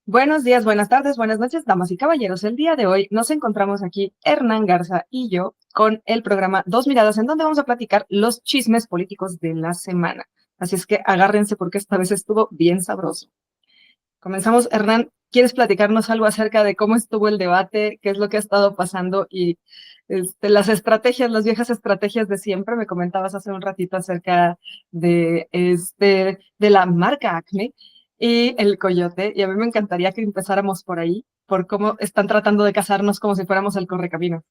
Buenos días, buenas tardes, buenas noches, damas y caballeros. El día de hoy nos encontramos aquí Hernán Garza y yo con el programa Dos Miradas, en donde vamos a platicar los chismes políticos de la semana. Así es que agárrense porque esta vez estuvo bien sabroso. Comenzamos, Hernán. ¿Quieres platicarnos algo acerca de cómo estuvo el debate, qué es lo que ha estado pasando y las estrategias, las viejas estrategias de siempre? Me comentabas hace un ratito acerca de la marca Acme y el coyote, y a mí me encantaría que empezáramos por ahí, por cómo están tratando de casarnos como si fuéramos el correcamino.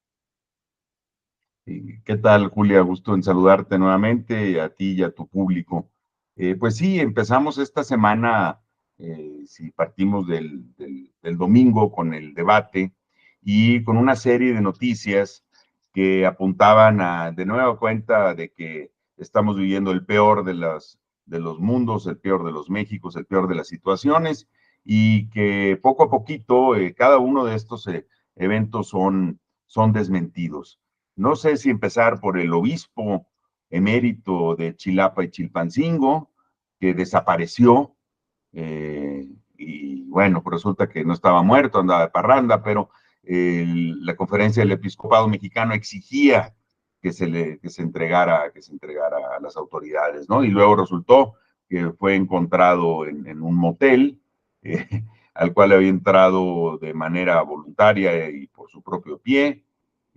¿Qué tal, Julia? Gusto en saludarte nuevamente, a ti y a tu público. Pues sí, empezamos esta semana, si partimos del domingo con el debate y con una serie de noticias que apuntaban de nueva cuenta de que estamos viviendo el peor de los mundos, el peor de los Méxicos, el peor de las situaciones y que poco a poquito cada uno de estos eventos son desmentidos. No sé si empezar por el obispo emérito de Chilapa y Chilpancingo, que desapareció, y bueno, pues resulta que no estaba muerto, andaba de parranda, pero la conferencia del episcopado mexicano exigía que se entregara a las autoridades, ¿no? Y luego resultó que fue encontrado en un motel, eh, al cual había entrado de manera voluntaria y por su propio pie,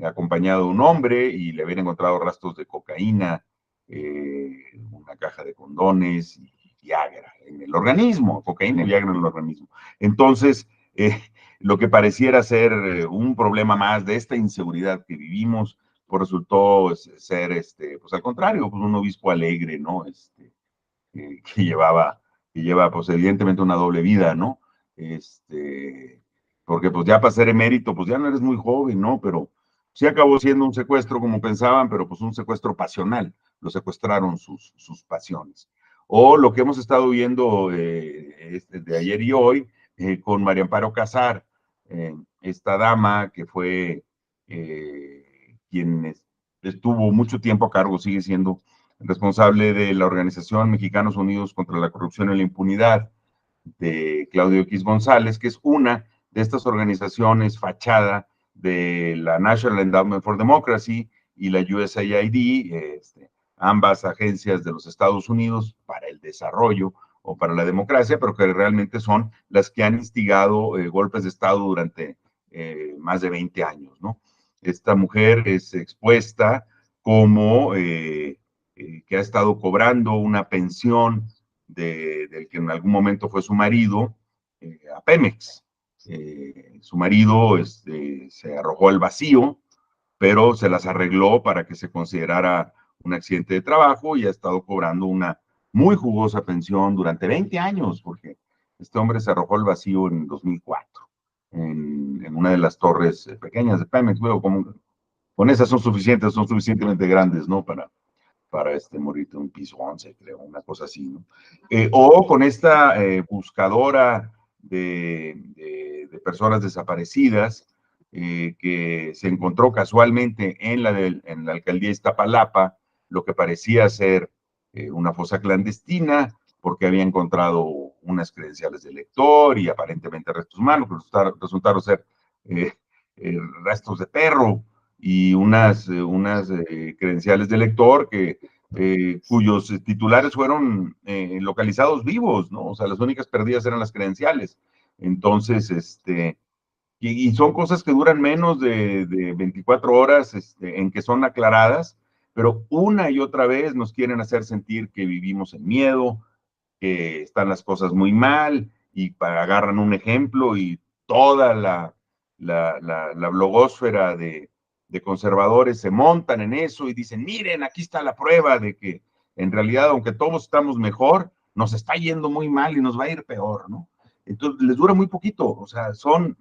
acompañado de un hombre, y le habían encontrado rastros de cocaína, una caja de condones y Viagra en el organismo, cocaína y Viagra en el organismo. Entonces, lo que pareciera ser un problema más de esta inseguridad que vivimos, pues resultó ser, pues al contrario, pues un obispo alegre, ¿no? Que lleva, pues evidentemente una doble vida, ¿no? Porque pues ya para ser emérito, pues ya no eres muy joven, ¿no? Pero sí acabó siendo un secuestro como pensaban, pero pues un secuestro pasional, lo secuestraron sus pasiones. O lo que hemos estado viendo de ayer y hoy con María Amparo Casar, esta dama que fue quien estuvo mucho tiempo a cargo, sigue siendo responsable de la Organización Mexicanos Unidos contra la Corrupción y la Impunidad, de Claudio X González, que es una de estas organizaciones fachada de la National Endowment for Democracy y la USAID, ambas agencias de los Estados Unidos para el desarrollo o para la democracia, pero que realmente son las que han instigado golpes de Estado durante más de 20 años, ¿no? Esta mujer es expuesta como que ha estado cobrando una pensión del que en algún momento fue su marido, a Pemex. Su marido se arrojó al vacío, pero se las arregló para que se considerara un accidente de trabajo y ha estado cobrando una muy jugosa pensión durante 20 años, porque este hombre se arrojó al vacío en 2004, en una de las torres pequeñas de Pemex. Luego, con esas son suficientemente grandes, ¿no? Para morir de un piso 11, creo, una cosa así, ¿no? O con esta buscadora de personas desaparecidas que se encontró casualmente en la alcaldía de Iztapalapa, lo que parecía ser una fosa clandestina, porque había encontrado unas credenciales de elector y aparentemente restos humanos, pero resultaron ser eh, restos de perro y unas credenciales de lector cuyos titulares fueron localizados vivos, ¿no? O sea, las únicas perdidas eran las credenciales. Entonces, y son cosas que duran menos de 24 horas en que son aclaradas, pero una y otra vez nos quieren hacer sentir que vivimos en miedo, que están las cosas muy mal, y agarran un ejemplo y toda la blogósfera de conservadores se montan en eso y dicen, miren, aquí está la prueba de que en realidad, aunque todos estamos mejor, nos está yendo muy mal y nos va a ir peor, ¿no? Entonces, les dura muy poquito, o sea, son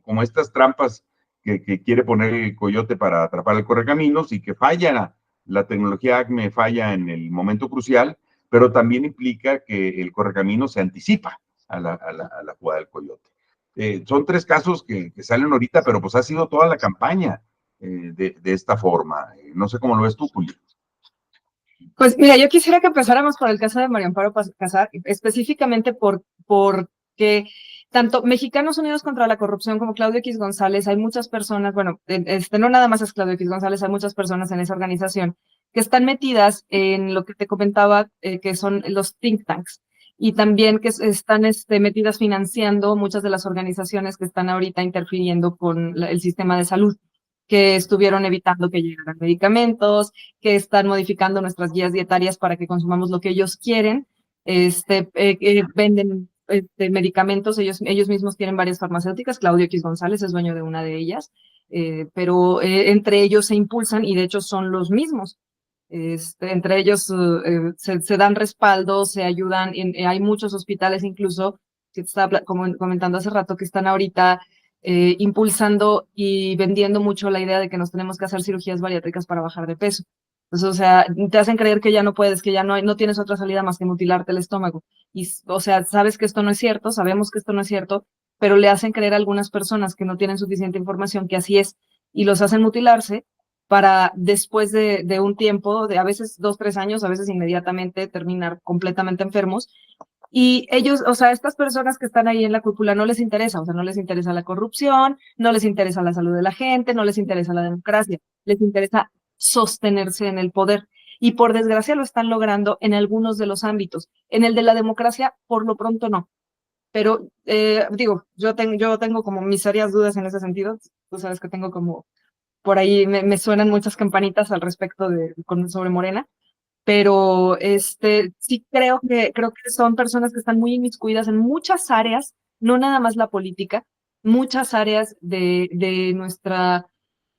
como estas trampas que quiere poner el coyote para atrapar el correcaminos y que falla, la tecnología ACME falla en el momento crucial, pero también implica que el correcaminos se anticipa a la jugada del coyote. Son tres casos que salen ahorita, pero pues ha sido toda la campaña de esta forma. No sé cómo lo ves tú, Julio. Pues mira, yo quisiera que empezáramos por el caso de María Amparo Casar, específicamente porque tanto Mexicanos Unidos contra la Corrupción como Claudio X González, hay muchas personas, bueno, no nada más es Claudio X González, hay muchas personas en esa organización que están metidas en lo que te comentaba, que son los think tanks, y también que están metidas financiando muchas de las organizaciones que están ahorita interfiriendo con el sistema de salud, que estuvieron evitando que llegaran medicamentos, que están modificando nuestras guías dietarias para que consumamos lo que ellos quieren, venden medicamentos, ellos mismos tienen varias farmacéuticas, Claudio X González es dueño de una de ellas, pero entre ellos se impulsan y de hecho son los mismos. Entre ellos se dan respaldo, se ayudan, hay muchos hospitales incluso, que te estaba comentando hace rato, que están ahorita impulsando y vendiendo mucho la idea de que nos tenemos que hacer cirugías bariátricas para bajar de peso. Entonces, o sea, te hacen creer que ya no puedes, que ya no tienes otra salida más que mutilarte el estómago. Y, o sea, sabes que esto no es cierto, sabemos que esto no es cierto, pero le hacen creer a algunas personas que no tienen suficiente información que así es, y los hacen mutilarse para después de un tiempo, de a veces 2, 3 años, a veces inmediatamente terminar completamente enfermos. Y ellos, o sea, estas personas que están ahí en la cúpula no les interesa, o sea, no les interesa la corrupción, no les interesa la salud de la gente, no les interesa la democracia, les interesa sostenerse en el poder. Y por desgracia lo están logrando en algunos de los ámbitos. En el de la democracia, por lo pronto no. Pero digo, yo tengo como mis serias dudas en ese sentido. Tú sabes que tengo como, por ahí me suenan muchas campanitas al respecto sobre Morena, pero sí creo que son personas que están muy inmiscuidas en muchas áreas, no nada más la política, muchas áreas de nuestra,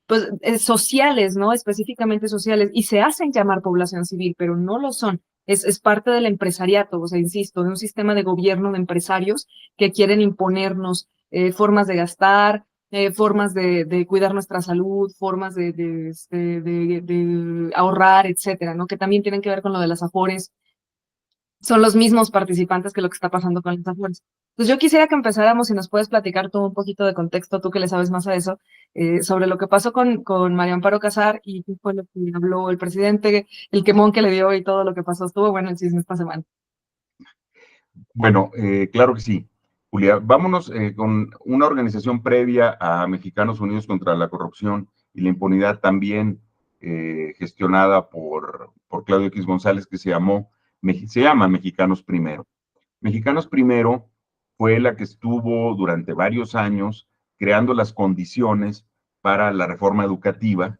pues, sociales, ¿no? Específicamente sociales, y se hacen llamar población civil, pero no lo son. Es parte del empresariato, o sea, insisto, de un sistema de gobierno de empresarios que quieren imponernos formas de gastar, formas de cuidar nuestra salud, formas de ahorrar, etcétera, ¿no? Que también tienen que ver con lo de las afores. Son los mismos participantes que lo que está pasando con las afores. Entonces yo quisiera que empezáramos, si nos puedes platicar tú un poquito de contexto, tú que le sabes más a eso, sobre lo que pasó con María Amparo Casar y qué fue lo que habló el presidente, el quemón que le dio y todo lo que pasó. Estuvo bueno el chisme esta semana. Bueno, claro que sí, Julia. Vámonos con una organización previa a Mexicanos Unidos contra la Corrupción y la Impunidad, también gestionada por Claudio X González, que se llama Mexicanos Primero. Mexicanos Primero fue la que estuvo durante varios años creando las condiciones para la reforma educativa,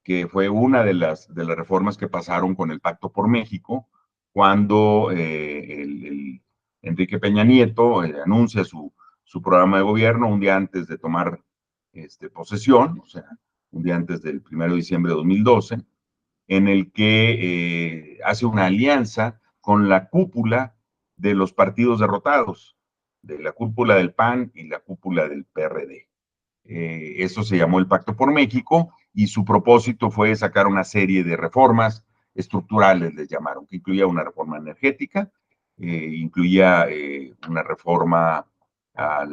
que fue una de las reformas que pasaron con el Pacto por México, cuando el Enrique Peña Nieto anuncia su programa de gobierno un día antes de tomar posesión, o sea, un día antes del 1 de diciembre de 2012, en el que hace una alianza con la cúpula de los partidos derrotados, de la cúpula del PAN y la cúpula del PRD. Eso se llamó el Pacto por México y su propósito fue sacar una serie de reformas estructurales, les llamaron, que incluía una reforma energética, incluía una reforma a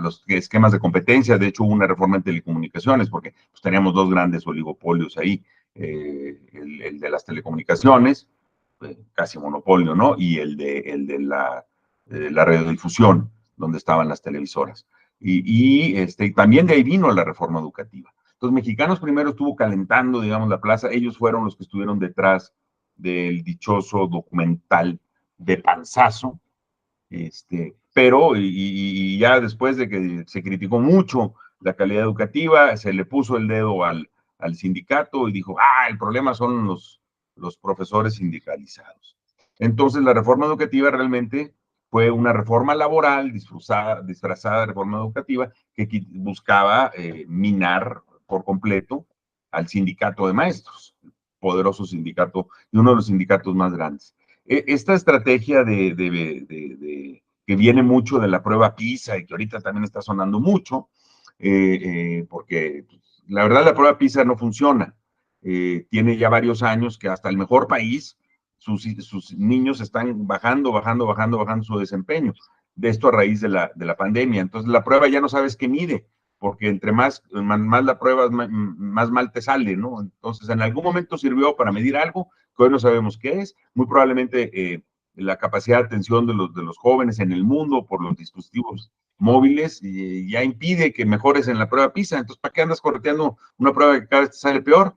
los esquemas de competencia, de hecho hubo una reforma en telecomunicaciones, porque pues, teníamos dos grandes oligopolios ahí, el de las telecomunicaciones, casi monopolio, ¿no? Y el de la radiodifusión, donde estaban las televisoras. Y también de ahí vino la reforma educativa. Entonces, Mexicanos Primero estuvo calentando, digamos, la plaza. Ellos fueron los que estuvieron detrás del dichoso documental de Panzazo. Pero, y ya después de que se criticó mucho la calidad educativa, se le puso el dedo al sindicato y dijo, el problema son los profesores sindicalizados. Entonces, la reforma educativa realmente fue una reforma laboral disfrazada de reforma educativa que buscaba minar por completo al sindicato de maestros, poderoso sindicato y uno de los sindicatos más grandes. Esta estrategia que viene mucho de la prueba PISA y que ahorita también está sonando mucho, porque la verdad la prueba PISA no funciona. Tiene ya varios años que hasta el mejor país sus niños están bajando su desempeño. De esto a raíz de la pandemia. Entonces, la prueba ya no sabes qué mide, porque entre más la pruebas, más mal te sale, ¿no? Entonces, en algún momento sirvió para medir algo que hoy no sabemos qué es, muy probablemente la capacidad de atención de los jóvenes en el mundo por los dispositivos móviles ya impide que mejores en la prueba PISA, entonces, ¿para qué andas correteando una prueba que cada vez te sale peor?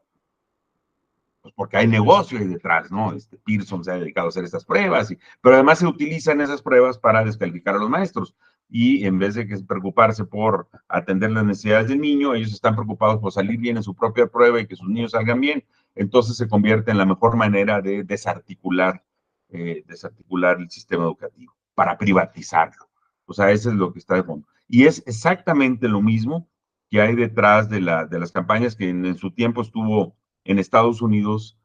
Pues porque hay negocio ahí detrás, ¿no? Pearson se ha dedicado a hacer estas pruebas, pero además se utilizan esas pruebas para descalificar a los maestros. Y en vez de que preocuparse por atender las necesidades del niño, ellos están preocupados por salir bien en su propia prueba y que sus niños salgan bien. Entonces se convierte en la mejor manera de desarticular el sistema educativo, para privatizarlo. O sea, eso es lo que está de fondo. Y es exactamente lo mismo que hay detrás de las campañas que en su tiempo estuvo en Estados Unidos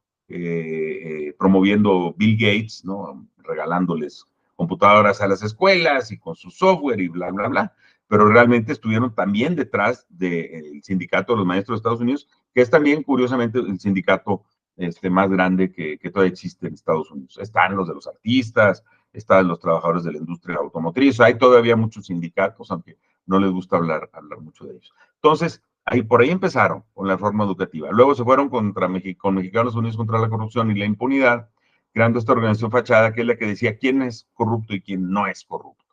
promoviendo Bill Gates, ¿no? Regalándoles computadoras a las escuelas y con su software y bla, bla, bla. Pero realmente estuvieron también detrás del sindicato de los maestros de Estados Unidos, que es también, curiosamente, el sindicato más grande que todavía existe en Estados Unidos. Están los de los artistas, están los trabajadores de la industria automotriz, hay todavía muchos sindicatos, aunque no les gusta hablar mucho de ellos. Entonces, por ahí empezaron con la reforma educativa. Luego se fueron con Mexicanos Unidos contra la Corrupción y la Impunidad, creando esta organización fachada que es la que decía quién es corrupto y quién no es corrupto.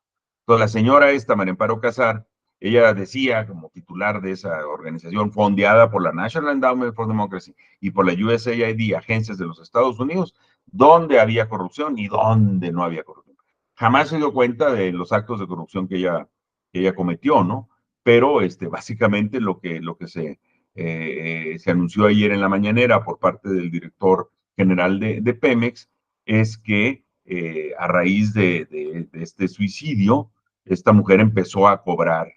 Entonces, la señora María Amparo Casar, ella decía, como titular de esa organización fondeada por la National Endowment for Democracy y por la USAID, agencias de los Estados Unidos, dónde había corrupción y dónde no había corrupción. Jamás se dio cuenta de los actos de corrupción que ella cometió, ¿no? Pero básicamente lo que se anunció ayer en la mañanera por parte del director general de Pemex es que a raíz de este suicidio, esta mujer empezó a cobrar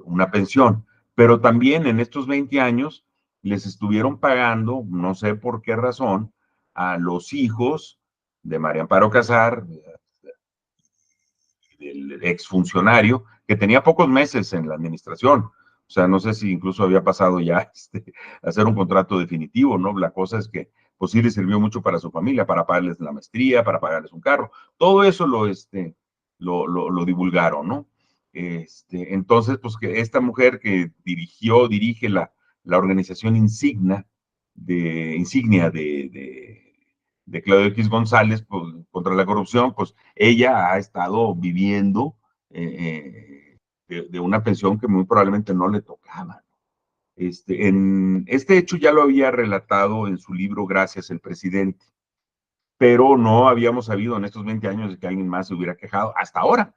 una pensión, pero también en estos 20 años les estuvieron pagando, no sé por qué razón, a los hijos de María Amparo Casar, del exfuncionario, que tenía pocos meses en la administración. O sea, no sé si incluso había pasado ya a hacer un contrato definitivo, ¿no? La cosa es que pues sí le sirvió mucho para su familia, para pagarles la maestría, para pagarles un carro. Todo eso lo divulgaron, ¿no? Entonces, pues que esta mujer que dirige la organización insignia de Claudio X González pues, contra la corrupción, pues ella ha estado viviendo de una pensión que muy probablemente no le tocaba. Este hecho ya lo había relatado en su libro Gracias el presidente, pero no habíamos sabido en estos 20 años de que alguien más se hubiera quejado hasta ahora,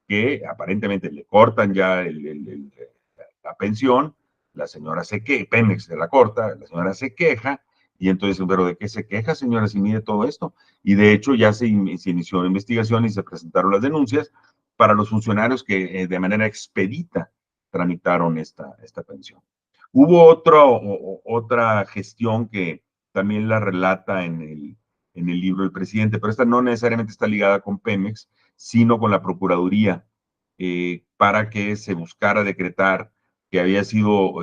que aparentemente le cortan ya la pensión, la señora se queja, Pemex se la corta, la señora se queja, y entonces, pero ¿de qué se queja, señora, si mide todo esto? Y de hecho ya se inició la investigación y se presentaron las denuncias para los funcionarios que de manera expedita tramitaron esta pensión. Hubo otra gestión que también la relata en el libro del presidente, pero esta no necesariamente está ligada con Pemex, sino con la Procuraduría, para que se buscara decretar que había sido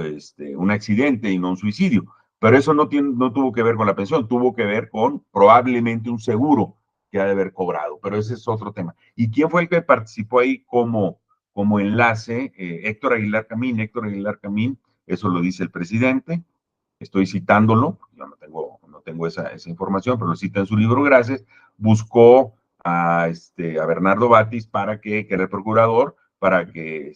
un accidente y no un suicidio. Pero eso no tuvo que ver con la pensión, tuvo que ver con probablemente un seguro que ha de haber cobrado, pero ese es otro tema. ¿Y quién fue el que participó ahí como enlace? Héctor Aguilar Camín, eso lo dice el presidente, estoy citándolo, yo no tengo esa información, pero lo cita en su libro Gracias, buscó a Bernardo Batis que era el procurador, para que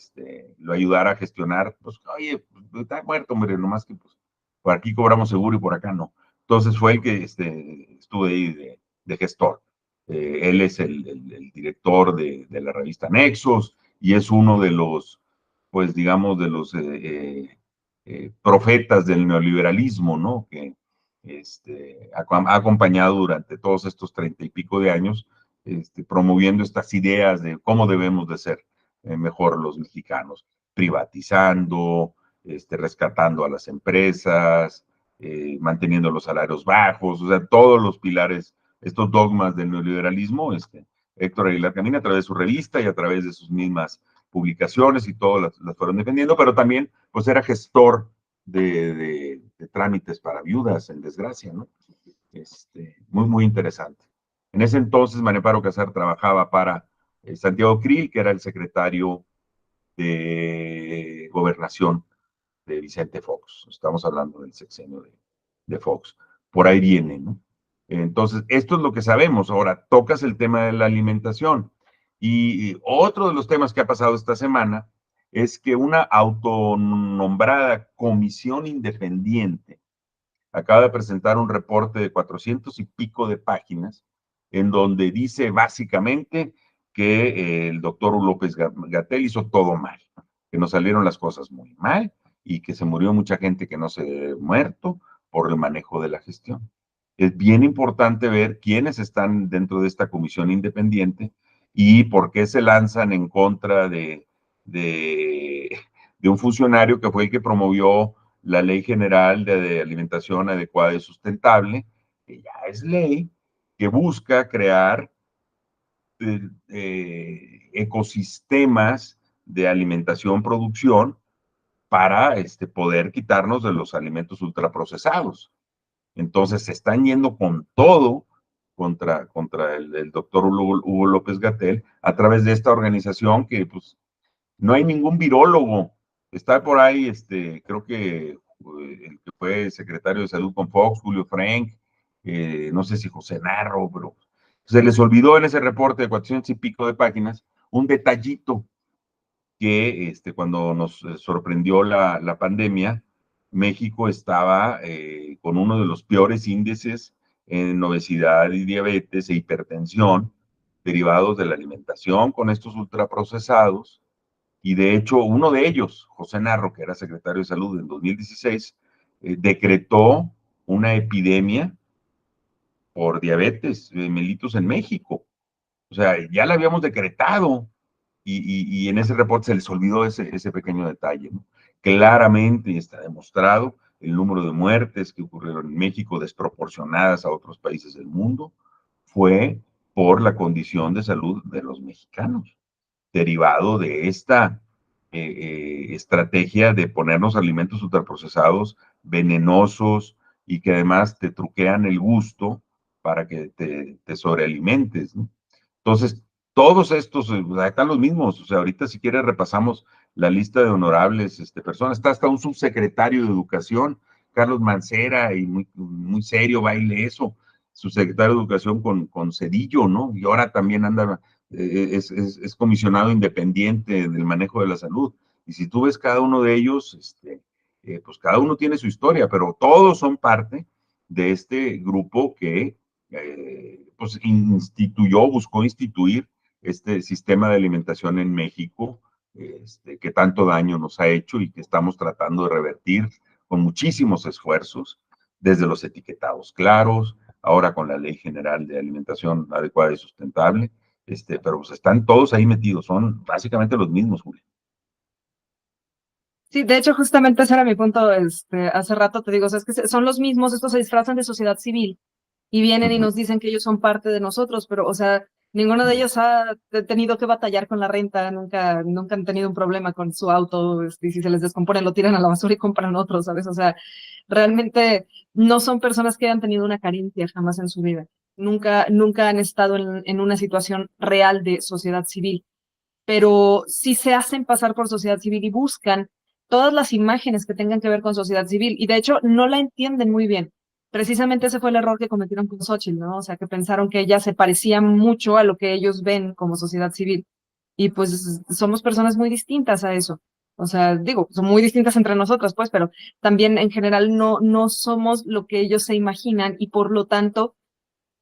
lo ayudara a gestionar, pues, oye, pues, está muerto, hombre, nomás que pues, por aquí cobramos seguro y por acá no. Entonces fue el que estuvo ahí de gestor. Él es el director de la revista Nexos y es uno de los, pues digamos, de los profetas del neoliberalismo, ¿no? Que ha acompañado durante todos estos 30 y pico de años, promoviendo estas ideas de cómo debemos de ser mejor los mexicanos, privatizando, rescatando a las empresas, manteniendo los salarios bajos, o sea, todos los pilares, estos dogmas del neoliberalismo, Héctor Aguilar Camín a través de su revista y a través de sus mismas publicaciones y todas las fueron defendiendo, pero también pues era gestor de trámites para viudas en desgracia, ¿no? Muy, muy interesante. En ese entonces, María Amparo Casar trabajaba para Santiago Krill, que era el secretario de gobernación de Vicente Fox. Estamos hablando del sexenio de Fox. Por ahí viene, ¿no? Entonces, esto es lo que sabemos. Ahora, tocas el tema de la alimentación. Y otro de los temas que ha pasado esta semana es que una autonombrada comisión independiente acaba de presentar un reporte de 400 y pico de páginas en donde dice básicamente que el doctor López Gatell hizo todo mal, que nos salieron las cosas muy mal y que se murió mucha gente que no se ha muerto por el manejo de la gestión. Es bien importante ver quiénes están dentro de esta comisión independiente y por qué se lanzan en contra de un funcionario que fue el que promovió la Ley General de Alimentación Adecuada y Sustentable, que ya es ley, que busca crear ecosistemas de alimentación-producción para poder quitarnos de los alimentos ultraprocesados. Entonces se están yendo con todo contra el doctor Hugo López Gatell a través de esta organización que pues no hay ningún virólogo. Está por ahí, creo que el que fue secretario de salud con Fox, Julio Frank, no sé si José Narro, pero se les olvidó en ese reporte de 400 y pico de páginas un detallito que cuando nos sorprendió la pandemia, México estaba con uno de los peores índices en obesidad y diabetes e hipertensión derivados de la alimentación con estos ultraprocesados. Y de hecho, uno de ellos, José Narro, que era secretario de Salud en 2016, decretó una epidemia por diabetes mellitus en México. O sea, ya la habíamos decretado y en ese reporte se les olvidó ese pequeño detalle, ¿no? Claramente está demostrado el número de muertes que ocurrieron en México desproporcionadas a otros países del mundo fue por la condición de salud de los mexicanos derivado de esta estrategia de ponernos alimentos ultraprocesados, venenosos y que además te truquean el gusto para que te sobrealimentes, ¿no? Entonces, todos estos, están los mismos, o sea, ahorita si quieres repasamos la lista de honorables personas, está hasta un subsecretario de Educación, Carlos Mancera, y muy, muy serio baile eso, subsecretario de Educación con Cedillo, ¿no? Y ahora también anda es comisionado independiente del manejo de la salud. Y si tú ves cada uno de ellos, pues cada uno tiene su historia, pero todos son parte de este grupo que pues buscó instituir este sistema de alimentación en México, que tanto daño nos ha hecho y que estamos tratando de revertir con muchísimos esfuerzos, desde los etiquetados claros, ahora con la Ley General de Alimentación Adecuada y Sustentable, pero pues están todos ahí metidos, son básicamente los mismos, Julio. Sí, de hecho, justamente ese era mi punto, hace rato te digo, o sea, es que son los mismos, estos se disfrazan de sociedad civil y vienen y nos dicen que ellos son parte de nosotros, pero, o sea, ninguno de ellos ha tenido que batallar con la renta, nunca han tenido un problema con su auto, y si se les descompone lo tiran a la basura y compran otro, ¿sabes? O sea, realmente no son personas que hayan tenido una carencia jamás en su vida, nunca han estado en una situación real de sociedad civil, pero sí se hacen pasar por sociedad civil y buscan todas las imágenes que tengan que ver con sociedad civil, y de hecho no la entienden muy bien. Precisamente ese fue el error que cometieron con Xochitl, ¿no? O sea, que pensaron que ella se parecía mucho a lo que ellos ven como sociedad civil. Y pues somos personas muy distintas a eso. O sea, digo, son muy distintas entre nosotras, pues, pero también en general no somos lo que ellos se imaginan y por lo tanto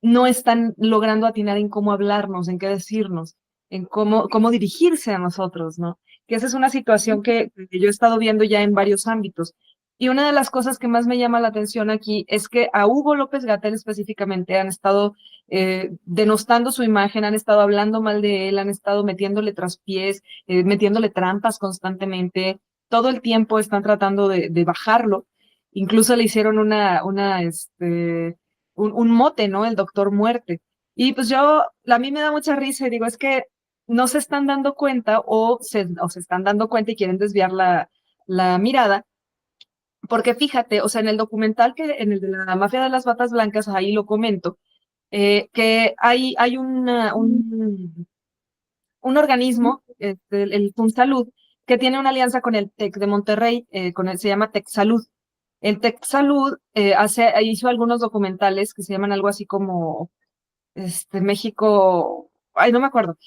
no están logrando atinar en cómo hablarnos, en qué decirnos, en cómo dirigirse a nosotros, ¿no? Que esa es una situación que yo he estado viendo ya en varios ámbitos. Y una de las cosas que más me llama la atención aquí es que a Hugo López Gatell específicamente han estado denostando su imagen, han estado hablando mal de él, han estado metiéndole traspiés, metiéndole trampas constantemente. Todo el tiempo están tratando de bajarlo. Incluso le hicieron un mote, ¿no? El doctor muerte. Y pues a mí me da mucha risa y digo, es que no se están dando cuenta o se están dando cuenta y quieren desviar la mirada, porque fíjate, o sea, en el documental en el de la mafia de las batas blancas, ahí lo comento, que hay un organismo, el FunSalud, que tiene una alianza con el TEC de Monterrey, se llama TEC Salud. El TEC Salud hizo algunos documentales que se llaman algo así como México, ay, no me acuerdo,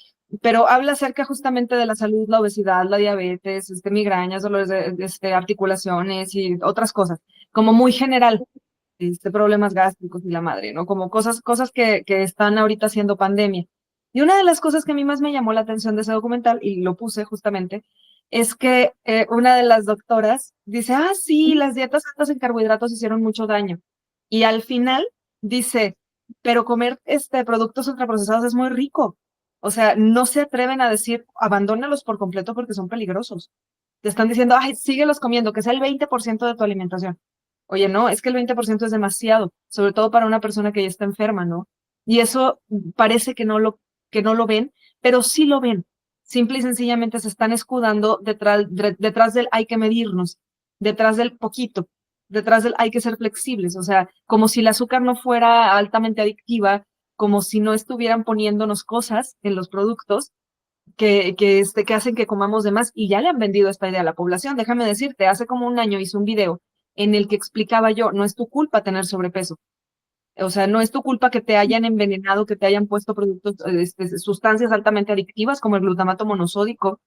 pero habla acerca justamente de la salud, la obesidad, la diabetes, migrañas, dolores de articulaciones y otras cosas, como muy general, problemas gástricos y la madre, ¿no? Como cosas que están ahorita haciendo pandemia. Y una de las cosas que a mí más me llamó la atención de ese documental, y lo puse justamente, es que una de las doctoras dice, ah, sí, las dietas altas en carbohidratos hicieron mucho daño. Y al final dice, pero comer productos ultraprocesados es muy rico. O sea, no se atreven a decir, abandónalos por completo porque son peligrosos. Te están diciendo, ay, síguelos comiendo, que sea el 20% de tu alimentación. Oye, no, es que el 20% es demasiado, sobre todo para una persona que ya está enferma, ¿no? Y eso parece que no lo ven, pero sí lo ven. Simple y sencillamente se están escudando detrás del hay que medirnos, detrás del poquito, detrás del hay que ser flexibles, o sea, como si el azúcar no fuera altamente adictiva, como si no estuvieran poniéndonos cosas en los productos que hacen que comamos de más y ya le han vendido esta idea a la población. Déjame decirte, hace como un año hice un video en el que explicaba yo, no es tu culpa tener sobrepeso. O sea, no es tu culpa que te hayan envenenado, que te hayan puesto productos, sustancias altamente adictivas como el glutamato monosódico,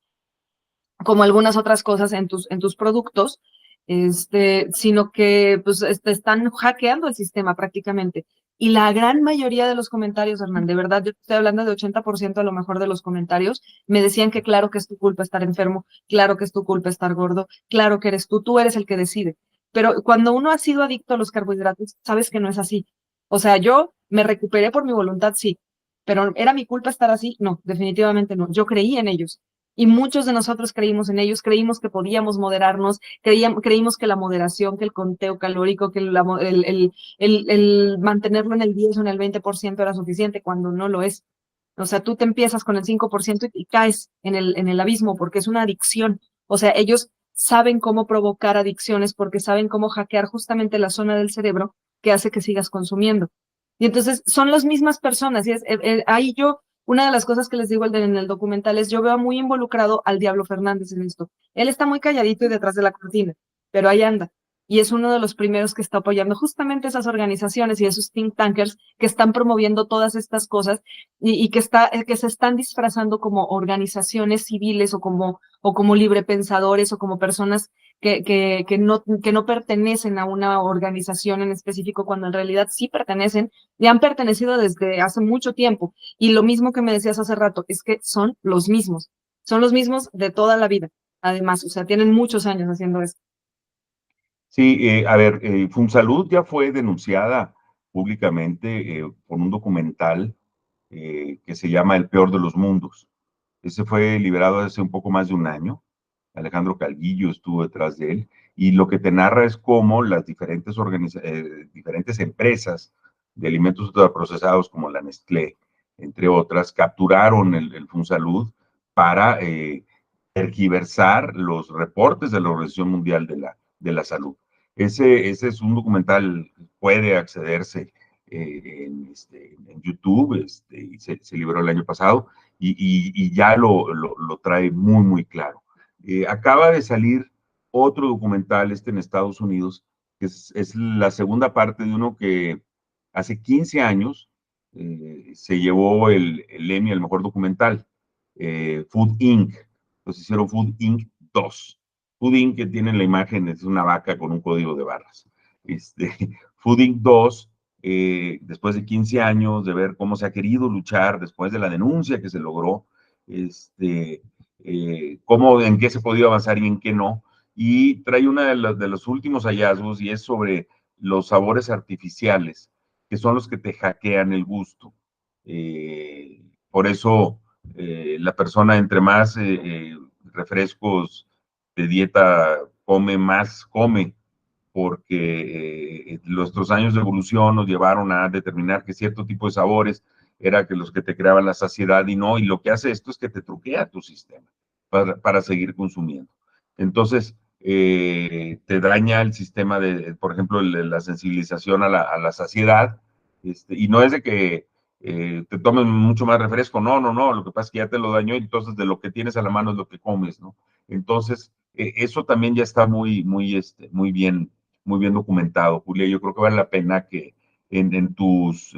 como algunas otras cosas en tus productos, sino que pues están hackeando el sistema prácticamente. Y la gran mayoría de los comentarios, Hernán, de verdad, yo estoy hablando de 80% a lo mejor de los comentarios, me decían que claro que es tu culpa estar enfermo, claro que es tu culpa estar gordo, claro que eres tú eres el que decide. Pero cuando uno ha sido adicto a los carbohidratos, sabes que no es así. O sea, yo me recuperé por mi voluntad, sí, pero ¿era mi culpa estar así? No, definitivamente no. Yo creí en ellos. Y muchos de nosotros creímos en ellos, creímos que podíamos moderarnos, creímos que la moderación, que el conteo calórico, que el mantenerlo en el 10 o en el 20% era suficiente, cuando no lo es. O sea, tú te empiezas con el 5% y caes en el abismo porque es una adicción. O sea, ellos saben cómo provocar adicciones porque saben cómo hackear justamente la zona del cerebro que hace que sigas consumiendo. Y entonces son las mismas personas. Y ahí yo una de las cosas que les digo en el documental es, yo veo muy involucrado al Diablo Fernández en esto. Él está muy calladito y detrás de la cortina, pero ahí anda. Y es uno de los primeros que está apoyando justamente esas organizaciones y esos think tankers que están promoviendo todas estas cosas y que se están disfrazando como organizaciones civiles o como librepensadores o como personas que no pertenecen a una organización en específico, cuando en realidad sí pertenecen y han pertenecido desde hace mucho tiempo. Y lo mismo que me decías hace rato, es que son los mismos de toda la vida, además, o sea, tienen muchos años haciendo esto. Sí, a ver, FunSalud ya fue denunciada públicamente por un documental que se llama El peor de los mundos. Ese fue liberado hace un poco más de un año. Alejandro Calvillo estuvo detrás de él, y lo que te narra es cómo las diferentes empresas de alimentos ultraprocesados como la Nestlé, entre otras, capturaron el FunSalud para tergiversar los reportes de la Organización Mundial de la Salud. Ese es un documental que puede accederse en YouTube, y se liberó el año pasado, y ya lo trae muy, muy claro. Acaba de salir otro documental en Estados Unidos, que es la segunda parte de uno que hace 15 años se llevó el Emmy al mejor documental, Food Inc. Entonces hicieron Food Inc. 2. Food Inc. que tiene la imagen, es una vaca con un código de barras. Food Inc. 2, después de 15 años de ver cómo se ha querido luchar, después de la denuncia que se logró, cómo, en qué se podía avanzar y en qué no. Y trae uno de los últimos hallazgos, y es sobre los sabores artificiales, que son los que te hackean el gusto. Por eso la persona, entre más refrescos de dieta come, más come, porque nuestros años de evolución nos llevaron a determinar que cierto tipo de sabores era que los que te creaban la saciedad, y no, y lo que hace esto es que te truquea tu sistema para seguir consumiendo. Entonces, te daña el sistema de, por ejemplo, la sensibilización a la saciedad, y no es de que te tomes mucho más refresco, no, lo que pasa es que ya te lo dañó, y entonces de lo que tienes a la mano es lo que comes, ¿no? Entonces, eso también ya está muy bien documentado, Julia. Yo creo que vale la pena que en tus,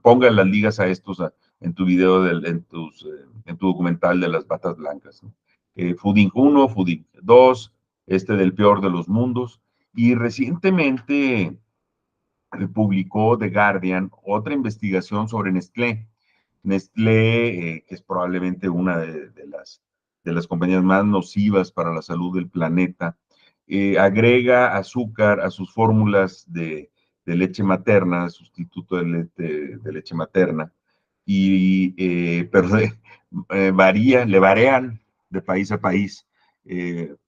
pongan las ligas a estos en tu video, en tu documental de las batas blancas, ¿no? Fooding 1, Fooding 2, del peor de los mundos. Y recientemente publicó The Guardian otra investigación sobre Nestlé. Nestlé, que es probablemente una de las compañías más nocivas para la salud del planeta, agrega azúcar a sus fórmulas de leche materna, sustituto de leche materna, y pero le varían de país a país,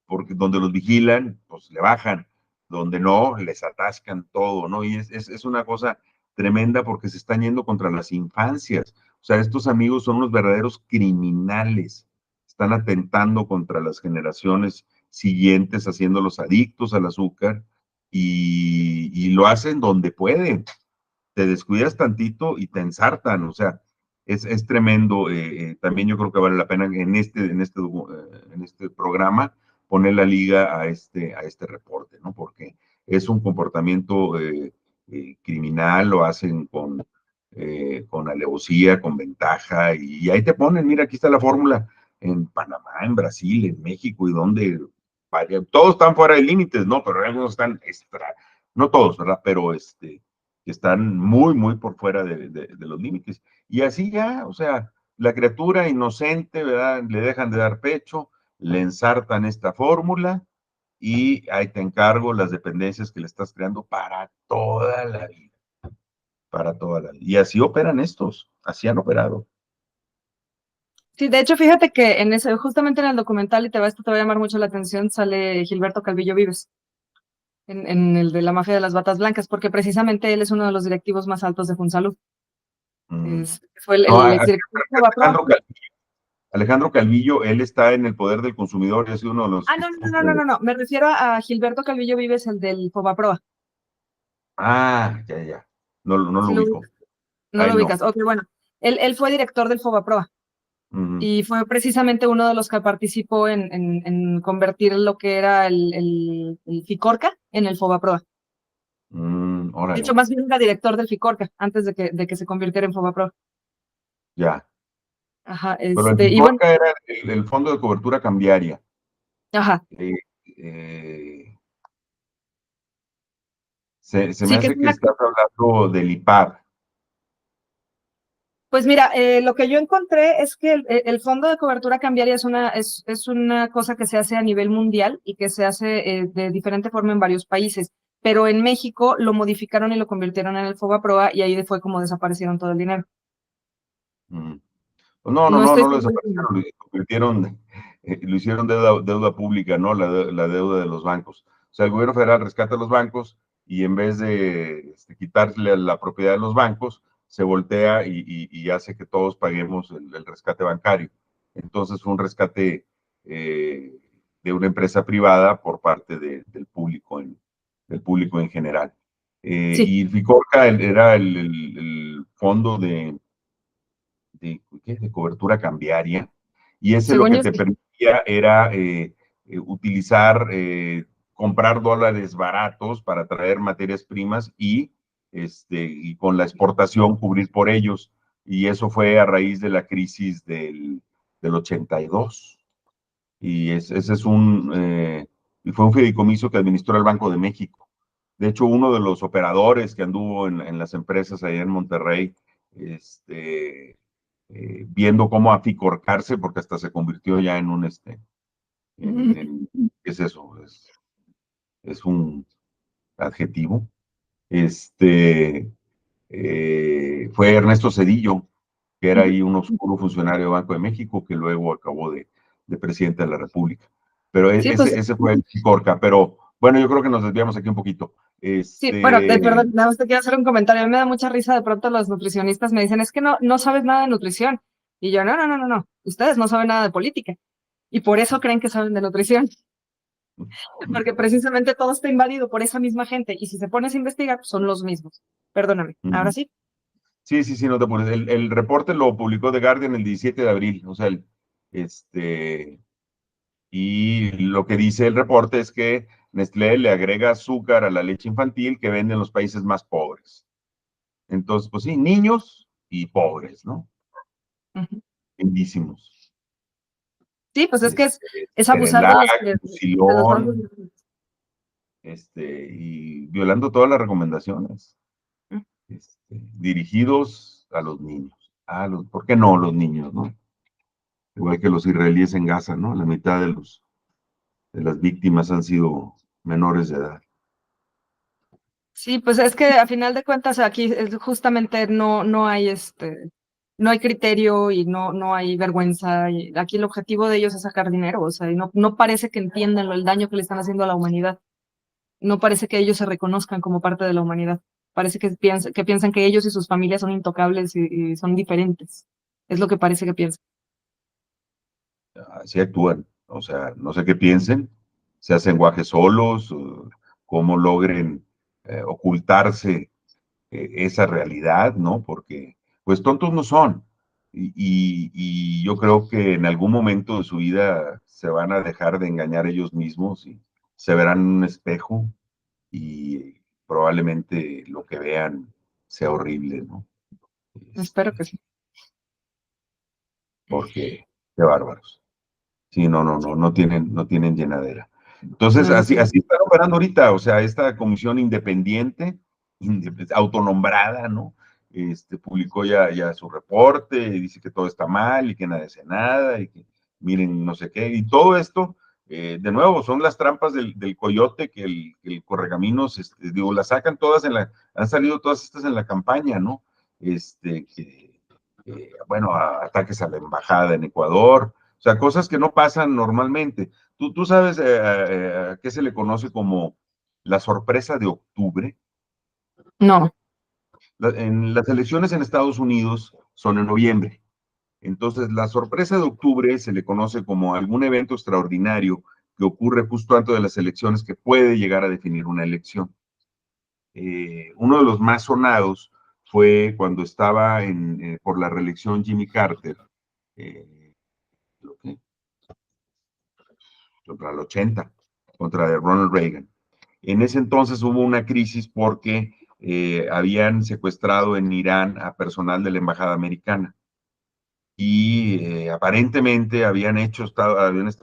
porque donde los vigilan, pues le bajan, donde no, les atascan todo, ¿no? Y es una cosa tremenda porque se están yendo contra las infancias. O sea, estos amigos son unos verdaderos criminales. Están atentando contra las generaciones siguientes, haciéndolos adictos al azúcar y lo hacen donde pueden. Te descuidas tantito y te ensartan, o sea, es tremendo. También yo creo que vale la pena en este programa poner la liga a este reporte, ¿no? Porque es un comportamiento criminal, lo hacen con alevosía, con ventaja, y ahí te ponen, mira, aquí está la fórmula, en Panamá, en Brasil, en México, y donde todos están fuera de límites, ¿no? Pero algunos están no todos, ¿verdad? Pero que están muy por fuera de los límites. Y así ya, o sea, la criatura inocente, ¿verdad? Le dejan de dar pecho, le ensartan esta fórmula y ahí te encargo las dependencias que le estás creando para toda la vida, para toda la vida. Y así operan estos, así han operado. Sí, de hecho, fíjate que en ese, justamente en el documental, y esto te va a llamar mucho la atención, sale Gilberto Calvillo Vives, en el de la mafia de las batas blancas, porque precisamente él es uno de los directivos más altos de Funsalud. Mm. Fue No, el exdirector de Fobaproa. Alejandro Calvillo, él está en el poder del consumidor y ha sido uno de los Ah, que no, estuvo. no, no, no, no, no, me refiero a Gilberto Calvillo Vives, el del Fobaproa. Ah, ya. No lo Si lo ubico. ubicas, no Ahí lo no. ubicas. Ok, bueno, él fue director del Fobaproa Ujú. y fue precisamente uno de los que participó en convertir lo que era el Ficorca en el Fobaproa. De hecho, Órale, más bien era director del Ficorca antes de que se convirtiera en Fobaproa. ya. Ajá, Pero el y bueno, FICORCA era el Fondo de Cobertura Cambiaria. ajá, Eh, eh, se me sí que es hace que una, estás hablando del IPAB. pues mira, lo que yo encontré es que el fondo de cobertura cambiaria es una cosa que se hace a nivel mundial y que se hace de diferente forma en varios países, pero en México lo modificaron y lo convirtieron en el FOBAPROA y ahí fue como desaparecieron todo el dinero. Mm. No estoy No lo segura. desaparecieron, lo convirtieron, lo hicieron deuda pública, ¿no? La deuda de los bancos. O sea, el gobierno federal rescata a los bancos y en vez de quitarle la propiedad de los bancos, se voltea y hace que todos paguemos el rescate bancario. Entonces fue un rescate eh, de una empresa privada por parte del público en general. Sí, Y el FICORCA era el fondo de cobertura cambiaria, y ese lo según que yo te sí. permitía era utilizar, comprar dólares baratos para traer materias primas y con la exportación cubrir por ellos. Y eso fue a raíz de la crisis del 82. Ese es y fue un fideicomiso que administró el Banco de México. De hecho, uno de los operadores que anduvo en las empresas allá en Monterrey, viendo cómo aficorcarse, porque hasta se convirtió ya en ¿qué es eso? Es un adjetivo. Este, Fue Ernesto Cedillo, que era ahí un oscuro funcionario de Banco de México, que luego acabó de presidente de la República. Pero Sí, pues ese fue el Corca. Pero bueno, yo creo que nos desviamos aquí un poquito. sí, bueno, perdón, nada más te quiero hacer un comentario. A mí me da mucha risa de pronto los nutricionistas me dicen, es que no sabes nada de nutrición. Y yo, no, ustedes no saben nada de política. Y por eso creen que saben de nutrición. Porque precisamente todo está invadido por esa misma gente y si se pones a investigar, son los mismos. Perdóname. Ahora sí. Sí, no te apures. El reporte lo publicó The Guardian el 17 de abril, o sea, este, Y lo que dice el reporte es que Nestlé le agrega azúcar a la leche infantil que venden en los países más pobres. Entonces, pues sí, niños y pobres, ¿no? Ujú. Lindísimos. Sí, pues es que es abusar Cerelac, de los más Fusilón, vulnerables. y violando todas las recomendaciones, Mm. dirigidos a los niños. ¿Por qué no los niños, no? Igual que los israelíes en Gaza, ¿no? La mitad de las víctimas han sido menores de edad. Sí, pues es que a final de cuentas aquí justamente no hay no hay criterio y no hay vergüenza. Y aquí el objetivo de ellos es sacar dinero, o sea, y no parece que entiendan el daño que le están haciendo a la humanidad. No parece que ellos se reconozcan como parte de la humanidad. Parece que piensan que ellos y sus familias son intocables y son diferentes. Es lo que parece que piensan. Así actúan. O sea, no sé qué piensen, se hacen guajes solos, cómo logren ocultarse esa realidad, ¿no? Porque, pues, tontos no son. Y yo creo que en algún momento de su vida se van a dejar de engañar ellos mismos y se verán en un espejo y probablemente lo que vean sea horrible, ¿no? Espero que sí. Porque, qué bárbaros. Sí, no tienen llenadera. No, Entonces, no así están operando ahorita, o sea, esta comisión independiente, autonombrada, ¿no? Publicó ya su reporte, y dice que todo está mal y que nadie hace nada, y que miren no sé qué, y todo esto, de nuevo, son las trampas del coyote que el Correcaminos, digo, las sacan todas han salido todas estas en la campaña, ¿no? Bueno, ataques a la embajada en Ecuador, o sea, cosas que no pasan normalmente. ¿Tú sabes a qué se le conoce como la sorpresa de octubre? No, En las elecciones en Estados Unidos son en noviembre. Entonces, la sorpresa de octubre se le conoce como algún evento extraordinario que ocurre justo antes de las elecciones que puede llegar a definir una elección. Uno de los más sonados fue cuando estaba por la reelección Jimmy Carter, eh, lo que contra el 80, contra Ronald Reagan. En ese entonces hubo una crisis porque habían secuestrado en Irán a personal de la embajada americana y aparentemente habían estado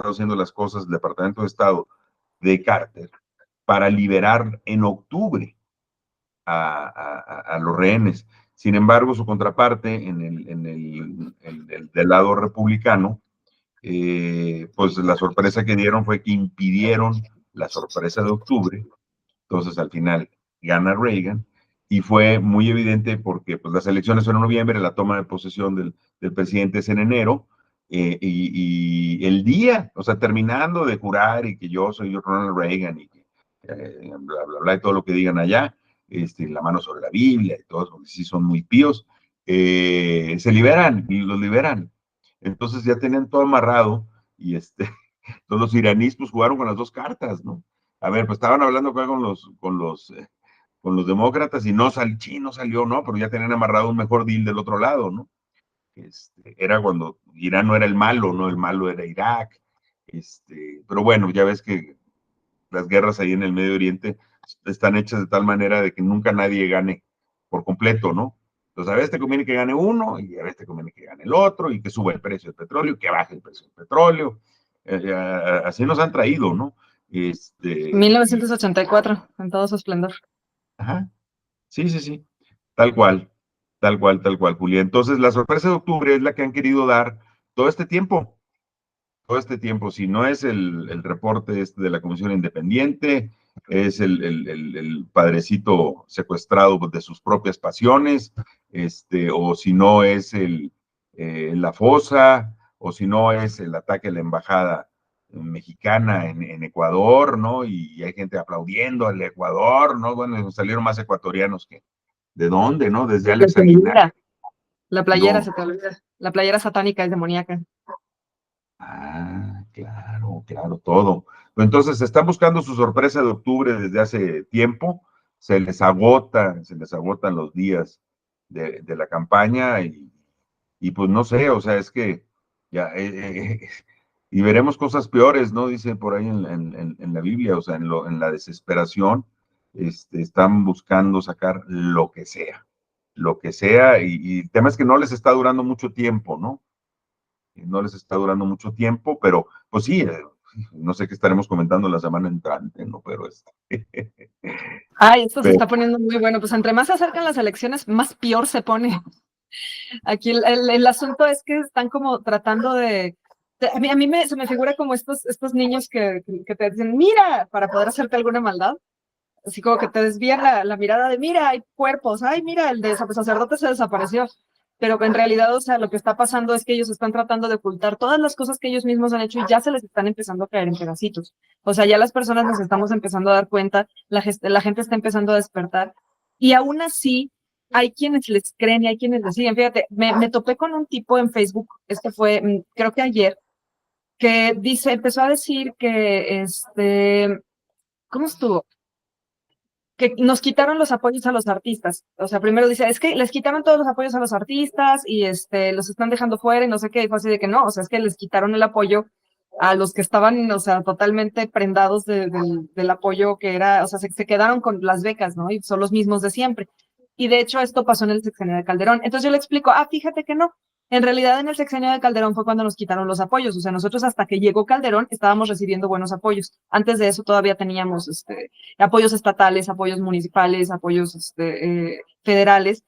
haciendo las cosas del Departamento de Estado de Carter para liberar en octubre a los rehenes. Sin embargo, su contraparte del lado republicano, pues la sorpresa que dieron fue que impidieron la sorpresa de octubre. Entonces, al final, gana Reagan y fue muy evidente porque pues, las elecciones fueron en noviembre, la toma de posesión del presidente es en enero, y el día, o sea, terminando de jurar y que yo soy Ronald Reagan y que bla, bla, bla, y todo lo que digan allá, la mano sobre la Biblia y todo eso, porque sí son muy píos, se liberan y los liberan. Entonces ya tenían todo amarrado y todos los iraníes pues jugaron con las dos cartas, ¿no? A ver, pues estaban hablando acá con los demócratas y no salió, ¿no? Pero ya tenían amarrado un mejor deal del otro lado, ¿no? Era cuando Irán no era el malo, ¿no? El malo era Irak. Pero bueno, ya ves que las guerras ahí en el Medio Oriente están hechas de tal manera de que nunca nadie gane por completo, ¿no? Entonces a veces te conviene que gane uno y a veces te conviene que gane el otro y que suba el precio del petróleo, que baje el precio del petróleo. Así nos han traído, ¿no? mil Y, novecientos ochenta y cuatro en todo su esplendor. ajá, sí, sí, sí, tal cual, tal cual, tal cual, Julia. Entonces la sorpresa de octubre es la que han querido dar todo este tiempo, todo este tiempo, si no es el reporte de la Comisión Independiente, es el padrecito secuestrado de sus propias pasiones, o si no es la fosa, o si no es el ataque a la embajada mexicana en Ecuador, ¿no? Y hay gente aplaudiendo al Ecuador, ¿no? Bueno, salieron más ecuatorianos que, ¿de dónde, no? Desde Alex Aguilar, La playera digo, se te olvida. La playera satánica es demoníaca. claro, claro, todo. Pero entonces están buscando su sorpresa de octubre desde hace tiempo, se les agotan los días de la campaña y pues no sé, o sea, es que ya y veremos cosas peores, ¿no? Dice por ahí en la Biblia, o sea, en la desesperación, están buscando sacar lo que sea, y el tema es que no les está durando mucho tiempo, ¿no? No les está durando mucho tiempo, pero pues sí, no sé qué estaremos comentando la semana entrante, ¿no? Pero Ay, esto se pero está poniendo muy bueno. Pues entre más se acercan las elecciones, más peor se pone. Aquí el asunto es que están como tratando a mí se me figura como estos niños que te dicen, mira, para poder hacerte alguna maldad. Así como que te desvían la mirada de, mira, hay cuerpos, ay, mira, el de sacerdote se desapareció. Pero en realidad, o sea, lo que está pasando es que ellos están tratando de ocultar todas las cosas que ellos mismos han hecho y ya se les están empezando a caer en pedacitos. O sea, ya las personas nos estamos empezando a dar cuenta, la gente está empezando a despertar. Y aún así, hay quienes les creen y hay quienes les siguen. Fíjate, me topé con un tipo en Facebook, fue, creo que ayer, que empezó a decir que, ¿cómo estuvo? Que nos quitaron los apoyos a los artistas. O sea, primero dice, es que les quitaron todos los apoyos a los artistas y los están dejando fuera y no sé qué, y fue así de que no, o sea, es que les quitaron el apoyo a los que estaban, o sea, totalmente prendados del apoyo que era, o sea, se quedaron con las becas, ¿no? Y son los mismos de siempre. Y de hecho esto pasó en el sexenio de Calderón. Entonces yo le explico, fíjate que no. En realidad en el sexenio de Calderón fue cuando nos quitaron los apoyos. O sea, nosotros hasta que llegó Calderón estábamos recibiendo buenos apoyos. Antes de eso todavía teníamos apoyos estatales, apoyos municipales, apoyos federales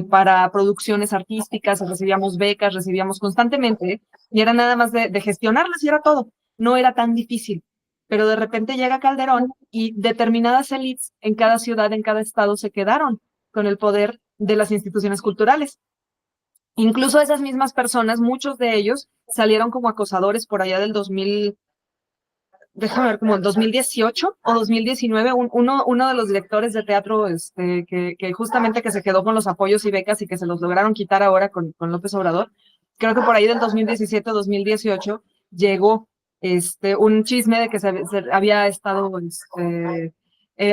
para producciones artísticas, recibíamos becas, recibíamos constantemente, y era nada más de gestionarlas y era todo. No era tan difícil. Pero de repente llega Calderón y determinadas élites en cada ciudad, en cada estado, se quedaron con el poder de las instituciones culturales. Incluso esas mismas personas, muchos de ellos salieron como acosadores por allá del 2000, déjame ver, como en 2018 o 2019, uno de los directores de teatro que justamente que se quedó con los apoyos y becas y que se los lograron quitar ahora con López Obrador, creo que por ahí del 2017 o 2018 llegó un chisme de que se había estado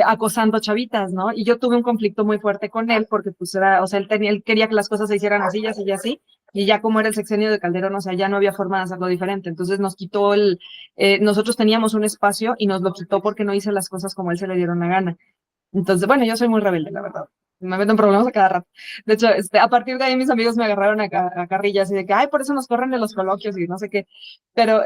acosando chavitas, ¿no? Y yo tuve un conflicto muy fuerte con él porque pues era, o sea, él quería que las cosas se hicieran así y así y así, y ya como era el sexenio de Calderón, o sea, ya no había forma de hacerlo diferente, entonces nos quitó nosotros teníamos un espacio y nos lo quitó porque no hice las cosas como él se le dieron la gana. Entonces, bueno, yo soy muy rebelde, la verdad. Me meto en problemas a cada rato. De hecho, a partir de ahí mis amigos me agarraron a carrillas y de que, ay, por eso nos corren de los coloquios y no sé qué. Pero,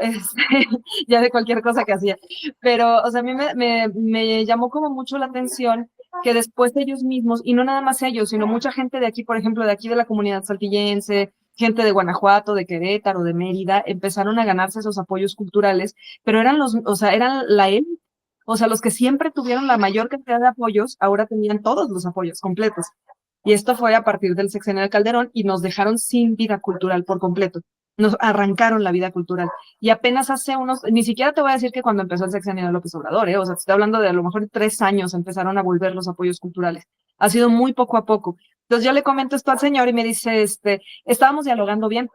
ya de cualquier cosa que hacía. Pero, o sea, a mí me llamó como mucho la atención que después ellos mismos, y no nada más ellos, sino mucha gente de aquí, por ejemplo, de aquí de la comunidad saltillense, gente de Guanajuato, de Querétaro, de Mérida, empezaron a ganarse esos apoyos culturales, pero o sea, eran la élite. O sea, los que siempre tuvieron la mayor cantidad de apoyos, ahora tenían todos los apoyos completos. Y esto fue a partir del sexenio de Calderón y nos dejaron sin vida cultural por completo. Nos arrancaron la vida cultural. Y apenas hace ni siquiera te voy a decir que cuando empezó el sexenio de López Obrador, o sea, te estoy hablando de a lo mejor 3 años empezaron a volver los apoyos culturales. Ha sido muy poco a poco. Entonces yo le comento esto al señor y me dice, estábamos dialogando bien.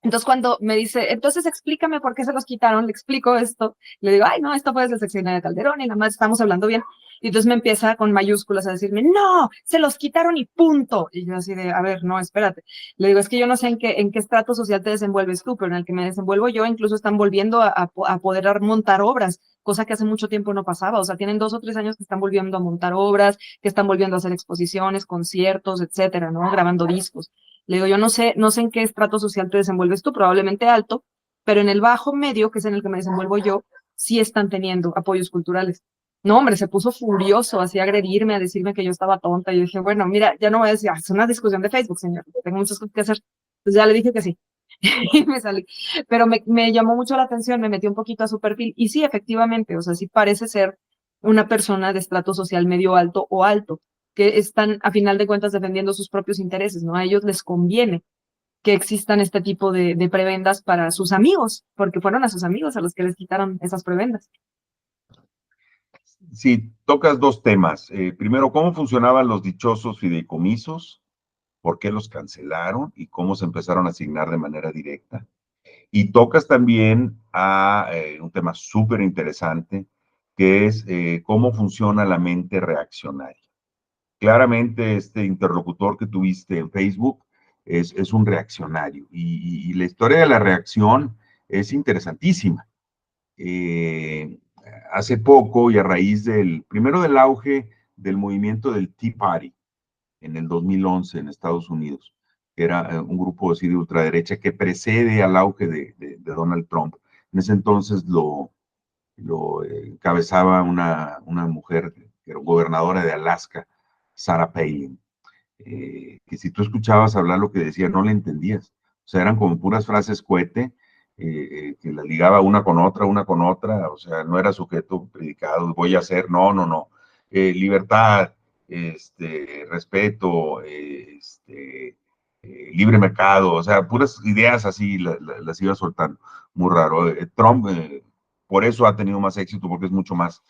Entonces, cuando me dice, entonces explícame por qué se los quitaron, le explico esto, le digo, ay, no, esto fue desde el sexenio de Calderón y nada más estamos hablando bien. Y entonces me empieza con mayúsculas a decirme, no, se los quitaron y punto. Y yo así de, a ver, no, espérate. Le digo, es que yo no sé en qué estrato social te desenvuelves tú, pero en el que me desenvuelvo yo, incluso están volviendo a poder montar obras, cosa que hace mucho tiempo no pasaba. O sea, tienen 2 o 3 años que están volviendo a montar obras, que están volviendo a hacer exposiciones, conciertos, etcétera, ¿no? Grabando discos. Le digo, yo no sé en qué estrato social te desenvuelves tú, probablemente alto, pero en el bajo medio, que es en el que me desenvuelvo yo, sí están teniendo apoyos culturales. No, hombre, se puso furioso, así a agredirme, a decirme que yo estaba tonta. Y yo dije, bueno, mira, ya no voy a decir, es una discusión de Facebook, señor, tengo muchas cosas que hacer. Entonces ya le dije que sí. Y me salí. Pero me llamó mucho la atención, me metí un poquito a su perfil. Y sí, efectivamente, o sea, sí parece ser una persona de estrato social medio alto o alto que están a final de cuentas defendiendo sus propios intereses, ¿no? A ellos les conviene que existan este tipo de prebendas para sus amigos, porque fueron a sus amigos a los que les quitaron esas prebendas. sí, tocas dos temas. Primero, ¿cómo funcionaban los dichosos fideicomisos? ¿Por qué los cancelaron? ¿Y cómo se empezaron a asignar de manera directa? Y tocas también a un tema súper interesante, que es cómo funciona la mente reaccionaria. Claramente este interlocutor que tuviste en Facebook es un reaccionario y la historia de la reacción es interesantísima. Hace poco y a raíz primero del auge del movimiento del Tea Party en el 2011 en Estados Unidos, que era un grupo así de ultraderecha que precede al auge de Donald Trump. En ese entonces lo encabezaba una mujer que era gobernadora de Alaska, Sarah Palin, que si tú escuchabas hablar lo que decía, no le entendías. O sea, eran como puras frases cohete, que las ligaba una con otra, o sea, no era sujeto predicado, voy a hacer, no, no, no. Libertad, respeto, libre mercado, o sea, puras ideas así las iba soltando. Muy raro. Trump, por eso ha tenido más éxito, porque es mucho más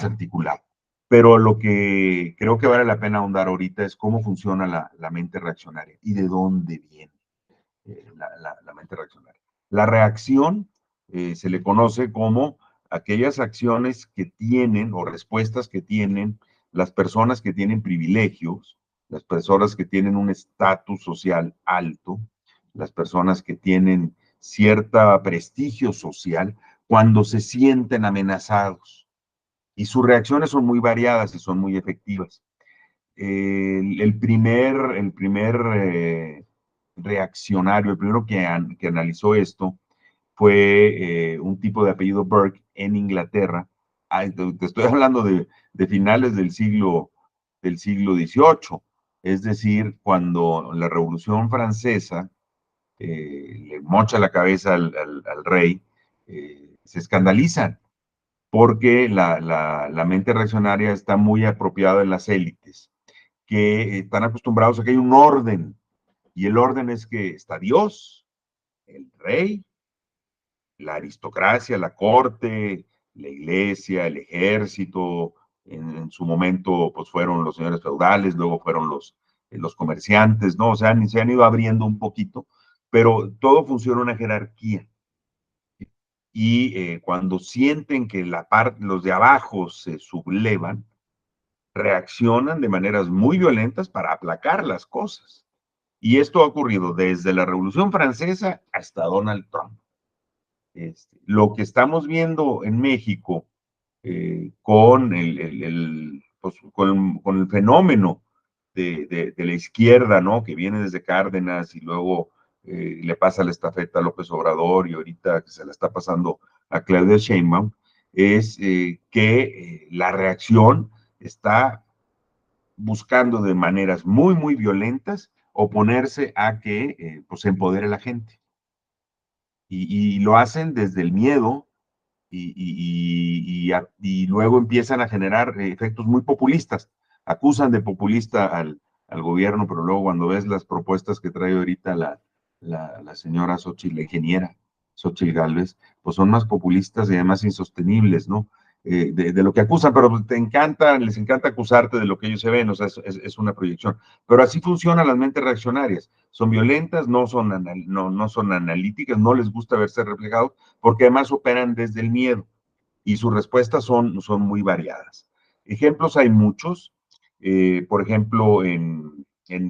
articulado. Pero lo que creo que vale la pena ahondar ahorita es cómo funciona la mente reaccionaria y de dónde viene la mente reaccionaria. La reacción se le conoce como aquellas acciones que tienen o respuestas que tienen las personas que tienen privilegios, las personas que tienen un estatus social alto, las personas que tienen cierto prestigio social cuando se sienten amenazados. Y sus reacciones son muy variadas y son muy efectivas. El primer reaccionario, el primero que analizó esto, fue un tipo de apellido Burke en Inglaterra. Ay, te estoy hablando de finales del siglo XVIII, es decir, cuando la Revolución Francesa le mocha la cabeza al rey, se escandalizan porque la mente reaccionaria está muy apropiada en las élites, que están acostumbrados a que hay un orden, y el orden es que está Dios, el rey, la aristocracia, la corte, la iglesia, el ejército, en su momento pues fueron los señores feudales, luego fueron los comerciantes, ¿no? O sea, se han ido abriendo un poquito, pero todo funciona una jerarquía. Y cuando sienten que los de abajo se sublevan, reaccionan de maneras muy violentas para aplacar las cosas. Y esto ha ocurrido desde la Revolución Francesa hasta Donald Trump. Lo que estamos viendo en México con con el fenómeno de la izquierda, ¿no? Que viene desde Cárdenas y luego le pasa la estafeta a López Obrador y ahorita que se la está pasando a Claudia Sheinbaum, es que la reacción está buscando de maneras muy, muy violentas oponerse a que pues se empodere la gente. Y lo hacen desde el miedo y luego empiezan a generar efectos muy populistas. Acusan de populista al gobierno, pero luego cuando ves las propuestas que trae ahorita la señora Xochitl, la ingeniera Xochitl Gálvez, pues son más populistas y además insostenibles, ¿no? De lo que acusan, pero les encanta acusarte de lo que ellos se ven, o sea, es una proyección. Pero así funcionan las mentes reaccionarias. Son violentas, no son analíticas, no les gusta verse reflejados, porque además operan desde el miedo y sus respuestas son muy variadas. Ejemplos hay muchos, por ejemplo, en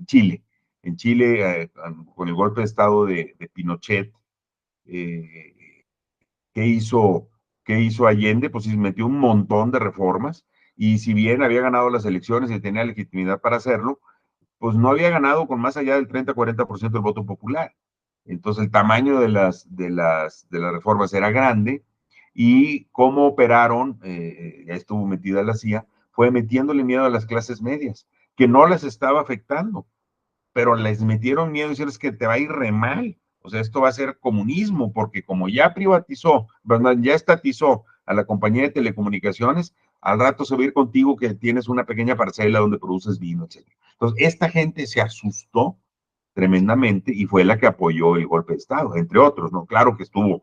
Chile. En Chile, con el golpe de Estado de Pinochet, eh, ¿qué hizo, ¿qué hizo Allende? Pues metió un montón de reformas y si bien había ganado las elecciones y tenía legitimidad para hacerlo, pues no había ganado con más allá del 30-40% del voto popular. Entonces el tamaño de las reformas era grande y cómo operaron, ya estuvo metida la CIA, fue metiéndole miedo a las clases medias, que no las estaba afectando, pero les metieron miedo y decirles que te va a ir re mal. O sea, esto va a ser comunismo, porque como ya privatizó, ya estatizó a la compañía de telecomunicaciones, al rato se va a ir contigo que tienes una pequeña parcela donde produces vino, etc. Entonces, esta gente se asustó tremendamente y fue la que apoyó el golpe de Estado, entre otros, ¿no? Claro que estuvo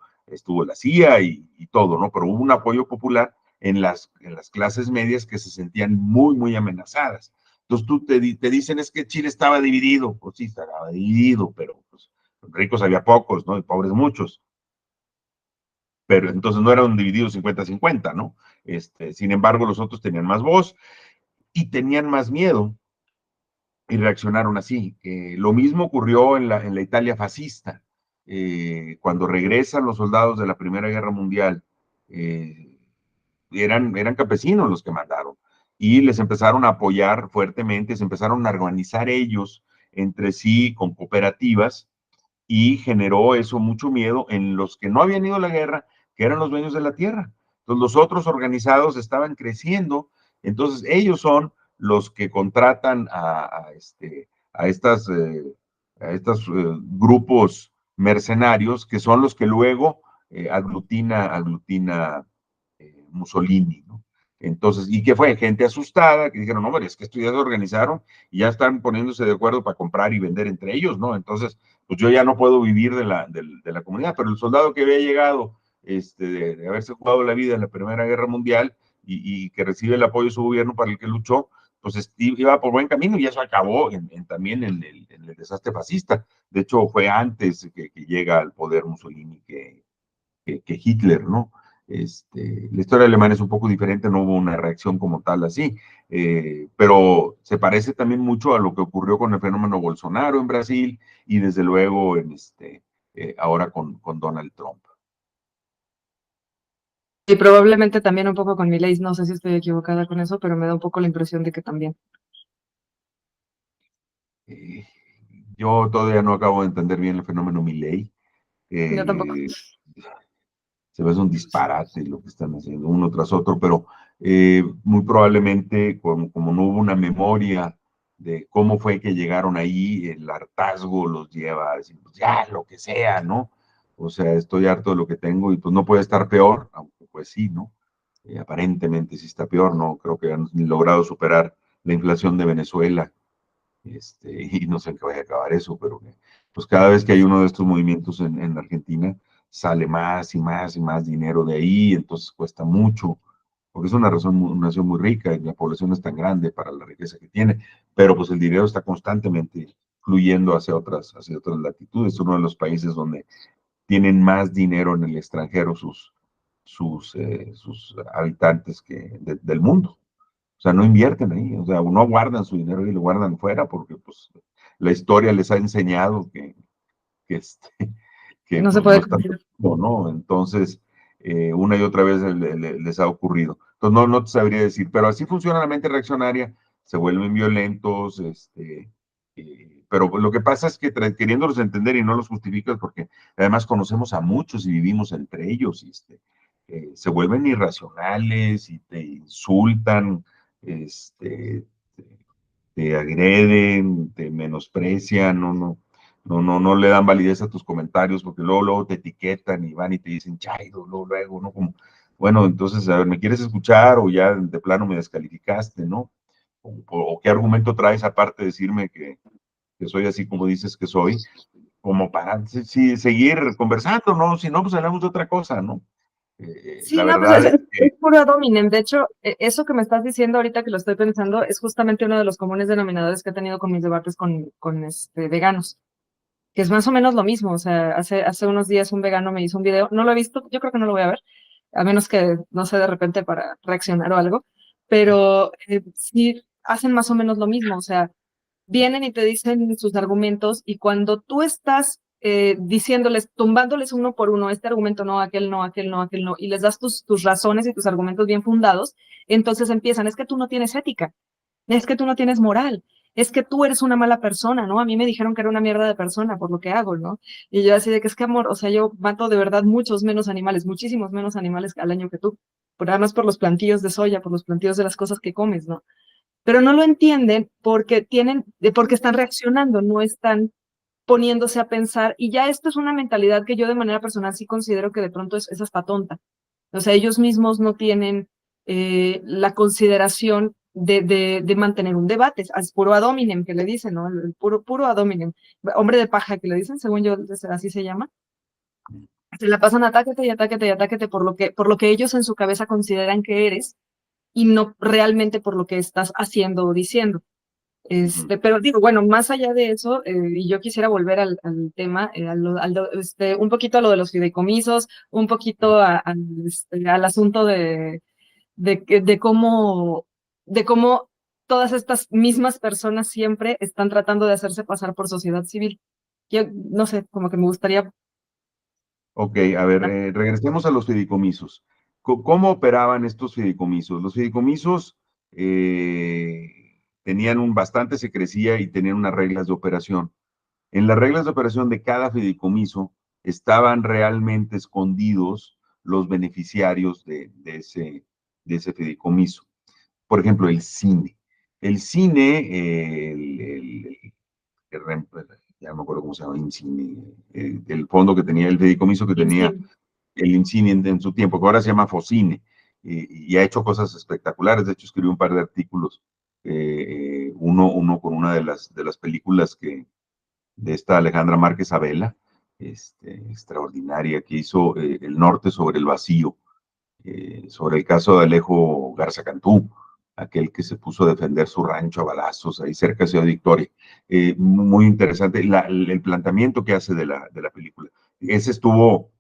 la CIA y todo, ¿no? Pero hubo un apoyo popular en las clases medias que se sentían muy, muy amenazadas. Entonces te dicen es que Chile estaba dividido, pues sí, estaba dividido, pero pues, ricos había pocos, ¿no? Y pobres muchos. Pero entonces no eran divididos 50-50, ¿no? Sin embargo, los otros tenían más voz y tenían más miedo y reaccionaron así. Lo mismo ocurrió en la Italia fascista. cuando regresan los soldados de la Primera Guerra Mundial, eran campesinos los que mandaron y les empezaron a apoyar fuertemente, se empezaron a organizar ellos entre sí con cooperativas y generó eso mucho miedo en los que no habían ido a la guerra, que eran los dueños de la tierra. Entonces los otros organizados estaban creciendo, entonces ellos son los que contratan a estas, a estos grupos mercenarios que son los que luego aglutina Mussolini, ¿no? Entonces, ¿y qué fue? Gente asustada que dijeron, no, es que estos ya se organizaron y ya están poniéndose de acuerdo para comprar y vender entre ellos, ¿no? Entonces, pues yo ya no puedo vivir de la comunidad, pero el soldado que había llegado de haberse jugado la vida en la Primera Guerra Mundial y que recibe el apoyo de su gobierno para el que luchó, pues iba por buen camino y eso acabó también en el desastre fascista. De hecho, fue antes que llega al poder Mussolini que Hitler, ¿no? La historia alemana es un poco diferente, no hubo una reacción como tal así, pero se parece también mucho a lo que ocurrió con el fenómeno Bolsonaro en Brasil y desde luego ahora con Donald Trump. Y probablemente también un poco con Milei, no sé si estoy equivocada con eso, pero me da un poco la impresión de que también. Eh, yo todavía no acabo de entender bien el fenómeno Milei. Yo tampoco. Eh, Se ve un disparate lo que están haciendo uno tras otro, pero muy probablemente como no hubo una memoria de cómo fue que llegaron ahí, el hartazgo los lleva a decir, pues ya, lo que sea, ¿no? O sea, estoy harto de lo que tengo y pues no puede estar peor, aunque pues sí, ¿no? Aparentemente sí está peor, ¿no? Creo que han logrado superar la inflación de Venezuela, y no sé en qué vaya a acabar eso, pero pues cada vez que hay uno de estos movimientos en Argentina, sale más y más y más dinero de ahí, entonces cuesta mucho, porque es una nación muy rica y la población es tan grande para la riqueza que tiene, pero pues el dinero está constantemente fluyendo hacia otras latitudes. Es uno de los países donde tienen más dinero en el extranjero sus habitantes del mundo. O sea, no invierten ahí, o sea, no guardan su dinero y lo guardan fuera porque pues la historia les ha enseñado que, este, que No se pues, puede lo están confiar. haciendo, ¿no? Entonces, una y otra vez les ha ocurrido. Entonces, no te sabría decir, pero así funciona la mente reaccionaria, se vuelven violentos, pero lo que pasa es que queriéndolos entender y no los justificas porque además conocemos a muchos y vivimos entre ellos, se vuelven irracionales y te insultan, te agreden, te menosprecian, no le dan validez a tus comentarios porque luego te etiquetan y van y te dicen chairo, luego, ¿no? Como, bueno, entonces, a ver, ¿me quieres escuchar o ya de plano me descalificaste, ¿no? O qué argumento traes aparte de decirme que soy así como dices que soy, como para seguir conversando, ¿no? Si no, pues hablamos de otra cosa, ¿no? Sí, La no, pues verdad es es que puro ad hominem. De hecho, eso que me estás diciendo ahorita que lo estoy pensando es justamente uno de los comunes denominadores que he tenido con mis debates con veganos, que es más o menos lo mismo. O sea, hace unos días un vegano me hizo un video, no lo he visto, yo creo que no lo voy a ver, a menos que, no sé, de repente para reaccionar o algo, pero sí hacen más o menos lo mismo. O sea, vienen y te dicen sus argumentos y cuando tú estás diciéndoles, tumbándoles uno por uno, este argumento no, aquel no, aquel no, aquel no, y les das tus razones y tus argumentos bien fundados, entonces empiezan, es que tú no tienes ética, es que tú no tienes moral, es que tú eres una mala persona, ¿no? A mí me dijeron que era una mierda de persona por lo que hago, ¿no? Y yo así de que es que amor, o sea, yo mato de verdad muchos menos animales, muchísimos menos animales al año que tú, además por los plantillos de soya, por los plantillos de las cosas que comes, ¿no? Pero no lo entienden porque porque están reaccionando, no están poniéndose a pensar, y ya esto es una mentalidad que yo de manera personal sí considero que de pronto es hasta tonta. O sea, ellos mismos no tienen la consideración de mantener un debate, es puro ad hominem que le dicen, ¿no? El puro ad hominem, hombre de paja que le dicen, según yo, así se llama. Se la pasan atáquete y atáquete y atáquete por lo que ellos en su cabeza consideran que eres y no realmente por lo que estás haciendo o diciendo. Pero digo, bueno, más allá de eso, y yo quisiera volver al tema, un poquito a lo de los fideicomisos, un poquito al asunto de cómo todas estas mismas personas siempre están tratando de hacerse pasar por sociedad civil. Yo no sé, como que me gustaría Ok, a ver, regresemos a los fideicomisos. ¿Cómo operaban estos fideicomisos? Los fideicomisos tenían bastante secrecía y tenían unas reglas de operación. En las reglas de operación de cada fideicomiso estaban realmente escondidos los beneficiarios de ese fideicomiso. Por ejemplo, el cine. El cine, ya no me acuerdo cómo se llama, INCINE, el fondo que tenía, el fideicomiso que tenía Sí. el INCINE en su tiempo, que ahora se llama FOCINE, y ha hecho cosas espectaculares. De hecho, escribió un par de artículos, uno con una de las películas de esta Alejandra Márquez Abela, extraordinaria, que hizo El Norte sobre el Vacío, sobre el caso de Alejo Garza Cantú, aquel que se puso a defender su rancho a balazos ahí cerca de Ciudad Victoria. Muy interesante el planteamiento que hace de la película. Ese estuvo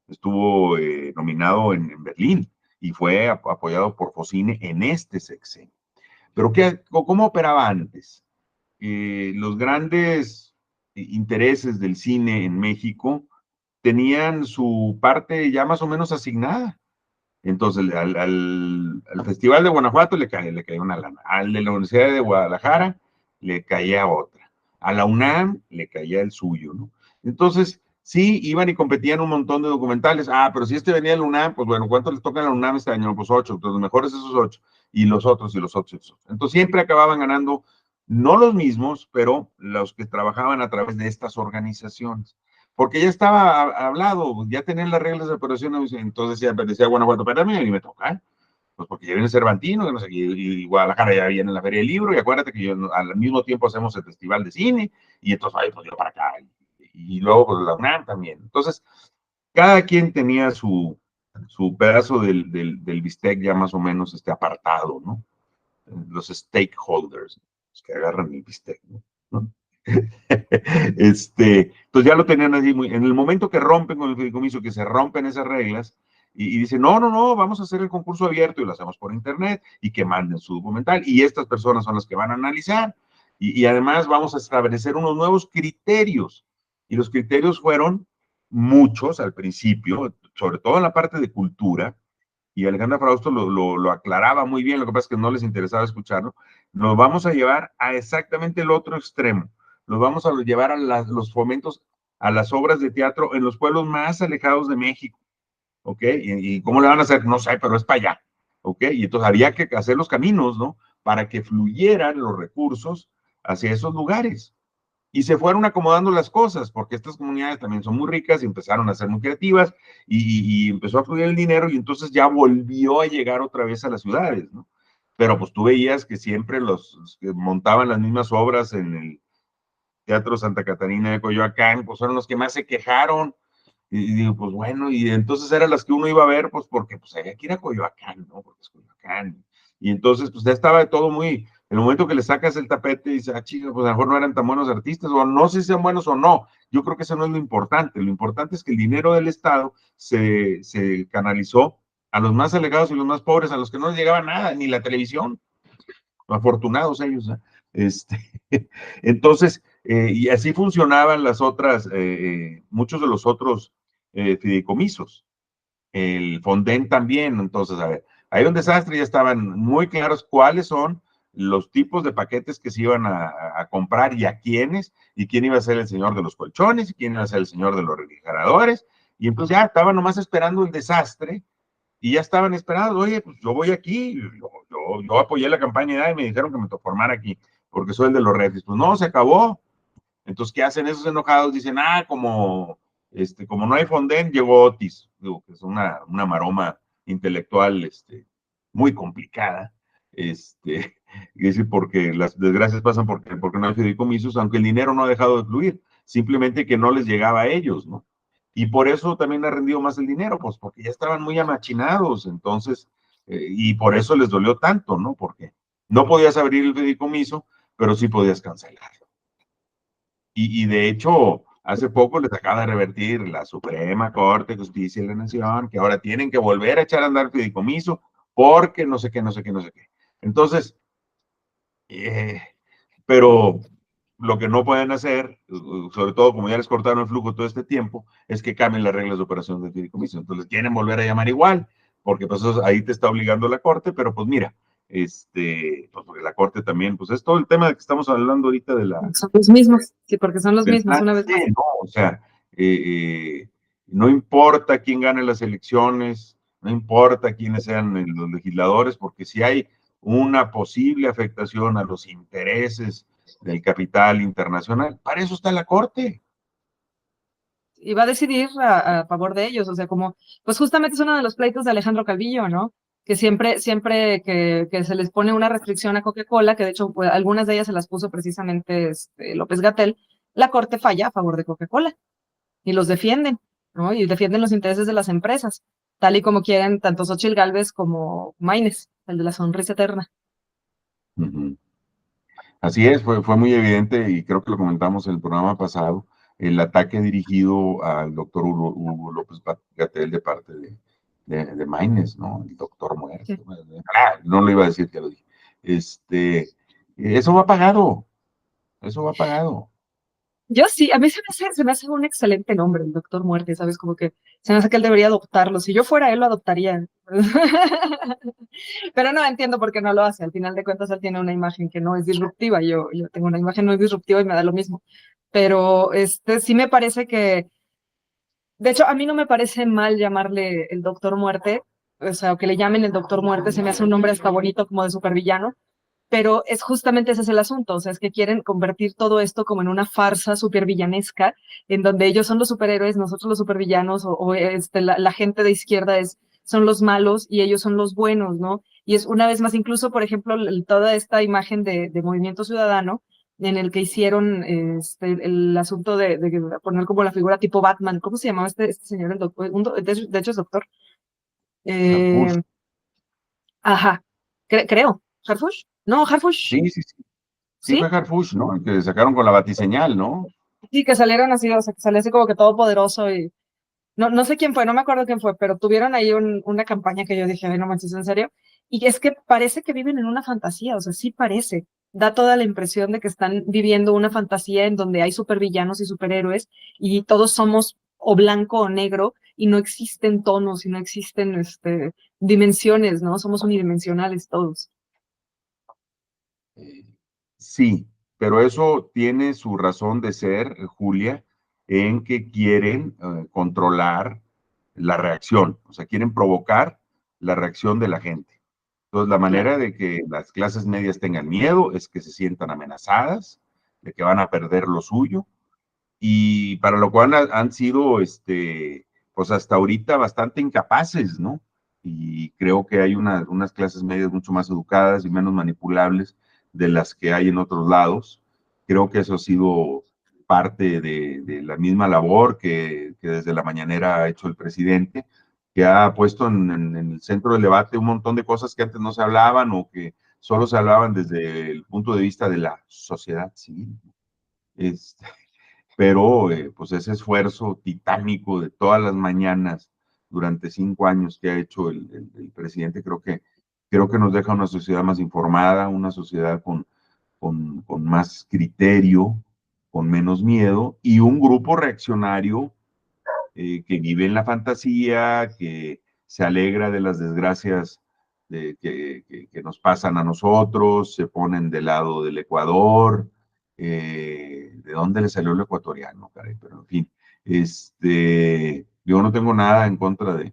nominado en Berlín y fue apoyado por Focine en este sexenio. Pero ¿cómo operaba antes? Los grandes intereses del cine en México tenían su parte ya más o menos asignada. Entonces, al Festival de Guanajuato le caía una lana. Al de la Universidad de Guadalajara le caía otra. A la UNAM le caía el suyo, ¿no? Entonces, sí, iban y competían un montón de documentales. Ah, pero si este venía de la UNAM, pues bueno, ¿cuánto les toca a la UNAM este año? Pues 8, entonces los mejores esos 8. Y los otros, y los otros, y los otros. Entonces, siempre acababan ganando, no los mismos, pero los que trabajaban a través de estas organizaciones porque ya estaba hablado, ya tenían las reglas de operación, entonces decía Guanajuato, espérame, y me toca, pues porque ya viene Cervantino, no sé, y Guadalajara ya viene la Feria del Libro, y acuérdate que al mismo tiempo hacemos el Festival de Cine, y entonces, ay, pues yo para acá, y luego pues la UNAM también. Entonces, cada quien tenía su pedazo del bistec ya más o menos apartado, ¿no? Los stakeholders, los que agarran el bistec, ¿no? Entonces ya lo tenían así, en el momento que rompen con el fideicomiso, que se rompen esas reglas, y dicen, no, no, no, vamos a hacer el concurso abierto y lo hacemos por internet y que manden su documental y estas personas son las que van a analizar y además vamos a establecer unos nuevos criterios y los criterios fueron muchos al principio, sobre todo en la parte de cultura, y Alejandra Frausto lo aclaraba muy bien, lo que pasa es que no les interesaba escucharlo, nos vamos a llevar a exactamente el otro extremo, nos vamos a llevar a los fomentos a las obras de teatro en los pueblos más alejados de México, ¿ok? ¿Y cómo le van a hacer? No sé, pero es para allá, ¿ok? Y entonces había que hacer los caminos, ¿no? Para que fluyeran los recursos hacia esos lugares y se fueron acomodando las cosas, porque estas comunidades también son muy ricas y empezaron a ser muy creativas y empezó a fluir el dinero y entonces ya volvió a llegar otra vez a las ciudades, ¿no? Pero pues tú veías que siempre los que montaban las mismas obras en el Teatro Santa Catarina de Coyoacán, pues fueron los que más se quejaron. Y digo, pues bueno, y entonces eran las que uno iba a ver, pues porque pues había que ir a Coyoacán, ¿no? Porque es Coyoacán. Y entonces, pues ya estaba todo muy, en el momento que le sacas el tapete y dices, ah, chico, pues a lo mejor no eran tan buenos artistas, o no sé si sean buenos o no. Yo creo que eso no es lo importante es que el dinero del Estado se canalizó a los más alegados y los más pobres, a los que no les llegaba nada, ni la televisión, afortunados ellos, ¿eh? Este, entonces, y así funcionaban muchos de los otros fideicomisos. El Fonden también, entonces, a ver, hay un desastre, ya estaban muy claros cuáles son los tipos de paquetes que se iban a comprar y a quiénes, y quién iba a ser el señor de los colchones, y quién iba a ser el señor de los refrigeradores, y entonces ya estaban nomás esperando el desastre, y ya estaban esperando, oye, pues yo voy aquí, yo apoyé la campaña y me dijeron que me formara aquí, porque soy el de los refres, pues no, se acabó. Entonces, ¿qué hacen esos enojados? Dicen, como no hay Fonden, llegó Otis, digo, que es una maroma intelectual, muy complicada, y decir, porque las desgracias pasan porque no hay fideicomisos, aunque el dinero no ha dejado de fluir, simplemente que no les llegaba a ellos, ¿no? Y por eso también ha rendido más el dinero, pues porque ya estaban muy amachinados, entonces, y por eso les dolió tanto, ¿no? Porque no podías abrir el fideicomiso, pero sí podías cancelar. Y de hecho, hace poco les acaba de revertir la Suprema Corte de Justicia de la Nación, que ahora tienen que volver a echar a andar fideicomiso porque no sé qué, no sé qué, no sé qué. Entonces, pero lo que no pueden hacer, sobre todo como ya les cortaron el flujo todo este tiempo, es que cambien las reglas de operación del fideicomiso. Entonces quieren volver a llamar igual, porque pues ahí te está obligando la Corte, pero pues mira, pues porque la Corte también, pues es todo el tema de que estamos hablando ahorita de la... Son los mismos, sí, porque son los mismos, una vez más. No, o sea, no importa quién gane las elecciones, no importa quiénes sean los legisladores, porque si hay una posible afectación a los intereses del capital internacional, para eso está la Corte. Y va a decidir a favor de ellos, o sea, como, pues justamente es uno de los pleitos de Alejandro Calvillo, ¿no? Que siempre que se les pone una restricción a Coca-Cola, que de hecho pues, algunas de ellas se las puso precisamente López-Gatell, la Corte falla a favor de Coca-Cola y los defienden, ¿no? Y defienden los intereses de las empresas, tal y como quieren tanto Xóchitl Gálvez como Maínez, el de la sonrisa eterna. Ujú. Así es, fue muy evidente y creo que lo comentamos en el programa pasado, el ataque dirigido al doctor Hugo López Gatell de parte de Maínez, ¿no? El doctor muerto. Sí. No lo iba a decir, que lo dije. Eso va pagado, eso va pagado. Yo sí, a mí se me hace un excelente nombre, el Doctor Muerte, ¿sabes? Como que se me hace que él debería adoptarlo. Si yo fuera él, lo adoptaría. Pero no entiendo por qué no lo hace. Al final de cuentas, él tiene una imagen que no es disruptiva. Yo tengo una imagen no es disruptiva y me da lo mismo. Pero sí me parece que, de hecho, a mí no me parece mal llamarle el Doctor Muerte, o sea, o que le llamen el Doctor Muerte, se me hace un nombre hasta bonito como de supervillano, pero es justamente ese es el asunto, o sea, es que quieren convertir todo esto como en una farsa supervillanesca, en donde ellos son los superhéroes, nosotros los supervillanos, la gente de izquierda son los malos y ellos son los buenos, ¿no? Y es una vez más, incluso, por ejemplo, toda esta imagen de Movimiento Ciudadano, en el que hicieron el asunto de poner como la figura tipo Batman. ¿Cómo se llamaba este señor? El doctor, de hecho es doctor. Harfush. Eh, ajá, creo. ¿Harfush? No, Harfush, Sí, sí, sí. Sí fue ¿sí? Harfush, ¿no? El que sacaron con la batiseñal, ¿no? Sí, que salieron así, o sea, que salió así como que todopoderoso y no sé quién fue, no me acuerdo quién fue, pero tuvieron ahí una campaña que yo dije, ay, no manches, ¿en serio? Y es que parece que viven en una fantasía, o sea, sí parece. Da toda la impresión de que están viviendo una fantasía en donde hay supervillanos y superhéroes y todos somos o blanco o negro y no existen tonos y no existen dimensiones, ¿no? Somos unidimensionales todos. Eh, Sí, pero eso tiene su razón de ser, Julia, en que quieren controlar la reacción, o sea, quieren provocar la reacción de la gente. Entonces, la Claro. manera de que las clases medias tengan miedo es que se sientan amenazadas, de que van a perder lo suyo, y para lo cual han sido, pues hasta ahorita bastante incapaces, ¿no? Y creo que hay unas clases medias mucho más educadas y menos manipulables de las que hay en otros lados. Creo que eso ha sido parte de la misma labor que desde la mañanera ha hecho el presidente, que ha puesto en el centro del debate un montón de cosas que antes no se hablaban o que solo se hablaban desde el punto de vista de la sociedad civil. Este, pero pues ese esfuerzo titánico de todas las mañanas durante 5 años que ha hecho el presidente, creo que nos deja una sociedad más informada, una sociedad con más criterio, con menos miedo y un grupo reaccionario que vive en la fantasía, que se alegra de las desgracias que nos pasan a nosotros, se ponen del lado del Ecuador. ¿De dónde le salió el ecuatoriano, caray? Pero en fin, yo no tengo nada en contra de